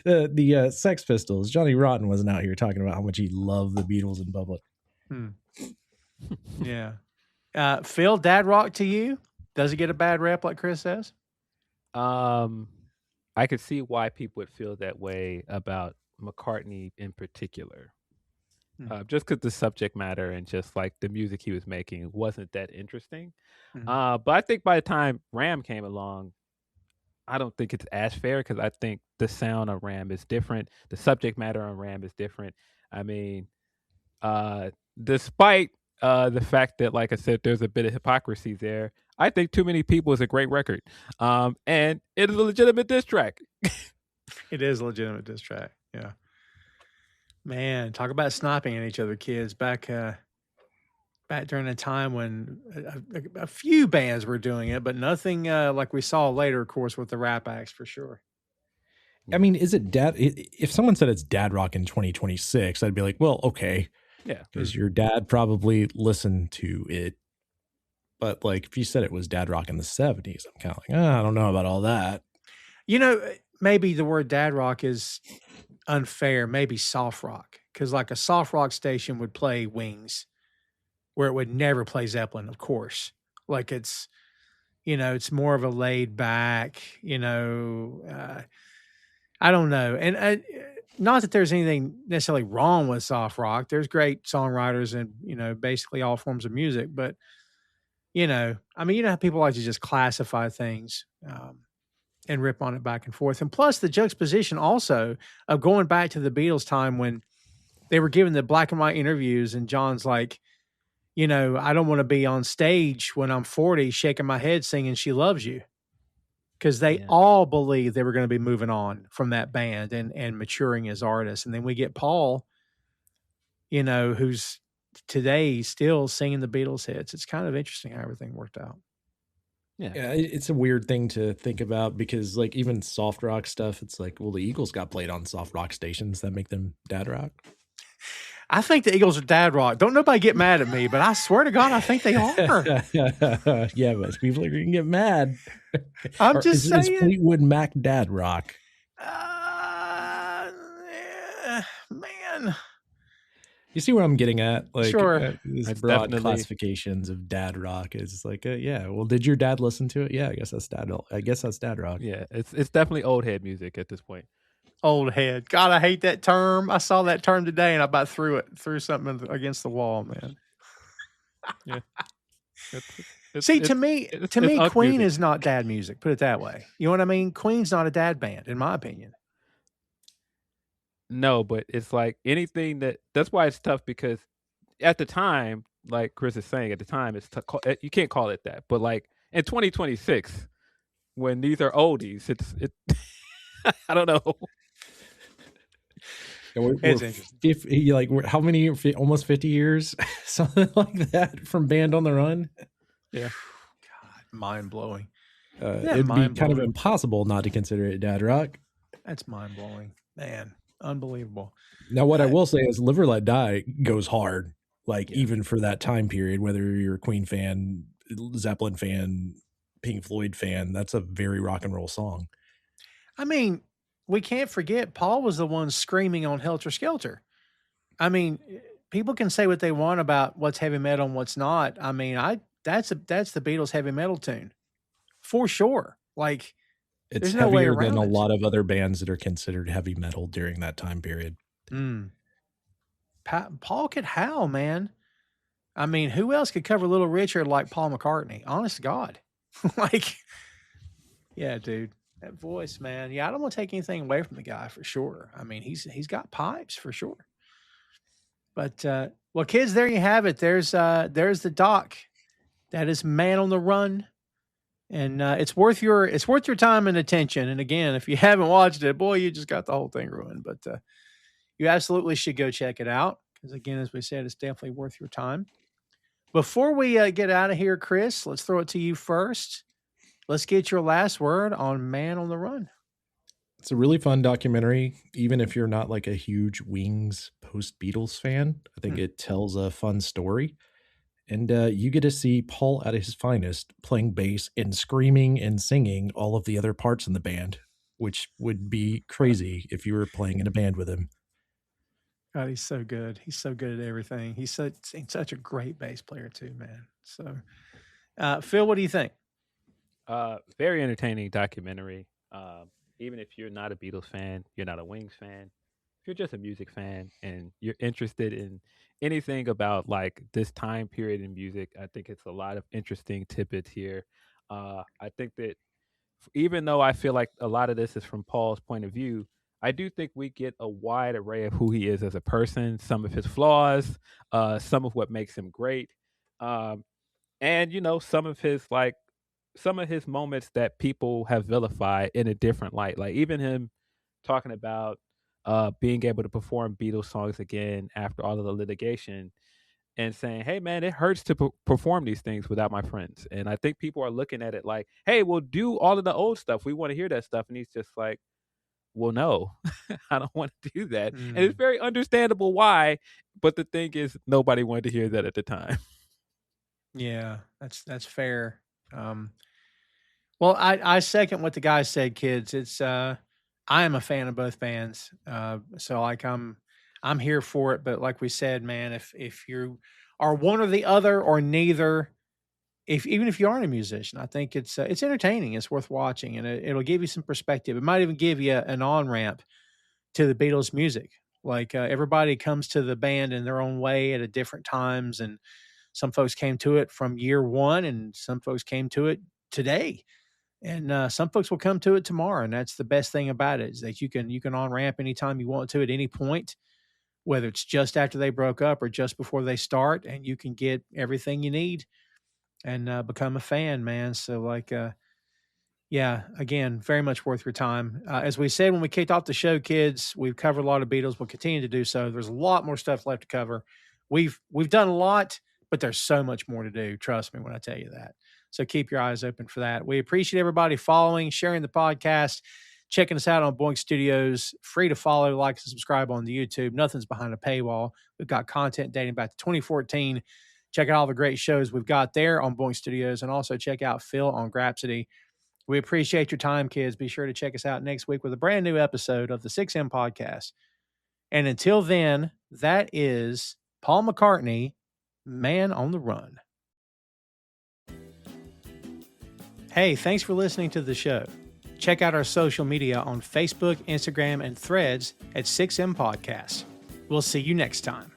the Sex Pistols, Johnny Rotten wasn't out here talking about how much he loved the Beatles in public. Yeah. Phil, dad rock to you? Does it get a bad rep like Chris says? I could see why people would feel that way about McCartney in particular. Just because the subject matter and just like the music he was making wasn't that interesting. But I think by the time Ram came along, I don't think it's as fair, because I think the sound on Ram is different. The subject matter on Ram is different. I mean, despite the fact that, like I said, there's a bit of hypocrisy there, I think Too Many People is a great record. And it is a legitimate diss track. It is a legitimate diss track. Yeah. Man, talk about sniping at each other, kids. Back during a time when a few bands were doing it, but nothing like we saw later, of course, with the rap acts for sure. I mean, is it dad? If someone said it's dad rock in 2026, I'd be like, well, okay. Yeah. Because your dad probably listened to it. But like, if you said it was dad rock in the 70s, I'm kind of like, I don't know about all that. You know, maybe the word dad rock is unfair, maybe soft rock, because like a soft rock station would play Wings where it would never play Zeppelin, of course. Like it's, you know, it's more of a laid back, you know, I don't know. And not that there's anything necessarily wrong with soft rock. There's great songwriters and, you know, basically all forms of music, but you know, I mean, you know how people like to just classify things and rip on it back and forth. And plus the juxtaposition also of going back to the Beatles time when they were giving the black and white interviews and John's like, you know, I don't want to be on stage when I'm 40 shaking my head singing She Loves You. Because they all believed they were going to be moving on from that band and maturing as artists. And then we get Paul, you know, who's today still singing the Beatles hits. It's kind of interesting how everything worked out. Yeah, it's a weird thing to think about because like even soft rock stuff, it's like, well, the Eagles got played on soft rock stations that make them dad rock. I think the Eagles are dad rock. Don't nobody get mad at me, but I swear to God, I think they are. Yeah, but people are going to get mad. I'm just saying. Is Fleetwood Mac dad rock? Man. You see what I'm getting at? Like, sure. These broad classifications of dad rock is like, yeah. Well, did your dad listen to it? Yeah, I guess that's dad rock. Yeah, it's definitely old head music at this point. Old head. God, I hate that term. I saw that term today and I about threw something against the wall, man. Yeah. See, to me, Queen is not dad music. Put it that way. You know what I mean? Queen's not a dad band, in my opinion. No, but it's like anything that's why it's tough because at the time, like Chris is saying, at the time, it's you can't call it that. But like in 2026, when these are oldies, it I don't know. It's interesting. Like how many? Almost 50 years, something like that, from Band on the Run. Yeah, God, mind blowing. It'd be kind of impossible not to consider it dad rock. That's mind blowing, man. Unbelievable. Now, what I will say is, "Live or Let Die" goes hard. Like even for that time period, whether you're a Queen fan, Zeppelin fan, Pink Floyd fan, that's a very rock and roll song. I mean, we can't forget Paul was the one screaming on Helter Skelter. I mean, people can say what they want about what's heavy metal and what's not. I mean, that's the Beatles heavy metal tune for sure. Like It's There's no way heavier than around a it. lot of other bands that are considered heavy metal during that time period. Mm. Paul could howl, man. I mean, who else could cover Little Richard like Paul McCartney? Honest to God. Like, yeah, dude. That voice, man. Yeah, I don't want to take anything away from the guy for sure. I mean, he's got pipes for sure. But well, kids, there you have it. There's the doc. That is Man on the Run. And it's worth your time and attention. And again, if you haven't watched it, boy, you just got the whole thing ruined. But you absolutely should go check it out. Because again, as we said, it's definitely worth your time. Before we get out of here, Chris, let's throw it to you first. Let's get your last word on Man on the Run. It's a really fun documentary, even if you're not like a huge Wings post-Beatles fan. I think it tells a fun story. And you get to see Paul at his finest playing bass and screaming and singing all of the other parts in the band, which would be crazy if you were playing in a band with him. God, he's so good. He's so good at everything. He's such a great bass player too, man. So, Phil, what do you think? Very entertaining documentary. Even if you're not a Beatles fan, you're not a Wings fan, if you're just a music fan and you're interested in anything about like this time period in music, I think it's a lot of interesting tidbits here. I think that even though I feel like a lot of this is from Paul's point of view, I do think we get a wide array of who he is as a person, some of his flaws, some of what makes him great, and some of his moments that people have vilified in a different light. Like even him talking about being able to perform Beatles songs again after all of the litigation and saying, hey, man, it hurts to perform these things without my friends. And I think people are looking at it like, hey, we'll do all of the old stuff. We want to hear that stuff. And he's just like, well, no, I don't want to do that. And it's very understandable why. But the thing is, nobody wanted to hear that at the time. Yeah, that's fair. Well, I second what the guy said, kids. It's I am a fan of both bands. So like I'm here for it. But like we said, man, if you are one or the other or neither, even if you aren't a musician, I think it's entertaining. It's worth watching, and it'll give you some perspective. It might even give you an on ramp to the Beatles' music. Like everybody comes to the band in their own way at different times, and some folks came to it from year one, and some folks came to it today, and some folks will come to it tomorrow. And that's the best thing about it, is that you can on ramp anytime you want to at any point, whether it's just after they broke up or just before they start, and you can get everything you need and become a fan, man. So like, yeah, again, very much worth your time. As we said when we kicked off the show, kids, we've covered a lot of Beatles. We'll continue to do so. There's a lot more stuff left to cover. We've done a lot, but there's so much more to do. Trust me when I tell you that. So keep your eyes open for that. We appreciate everybody following, sharing the podcast, checking us out on Boink Studios. Free to follow, like, and subscribe on the YouTube. Nothing's behind a paywall. We've got content dating back to 2014. Check out all the great shows we've got there on Boink Studios, and also check out Phil on Grapsody. We appreciate your time, kids. Be sure to check us out next week with a brand new episode of the 6M Podcast. And until then, that is Paul McCartney, Man on the Run. Hey, thanks for listening to the show. Check out our social media on Facebook, Instagram, and Threads at 6M Podcast. We'll see you next time.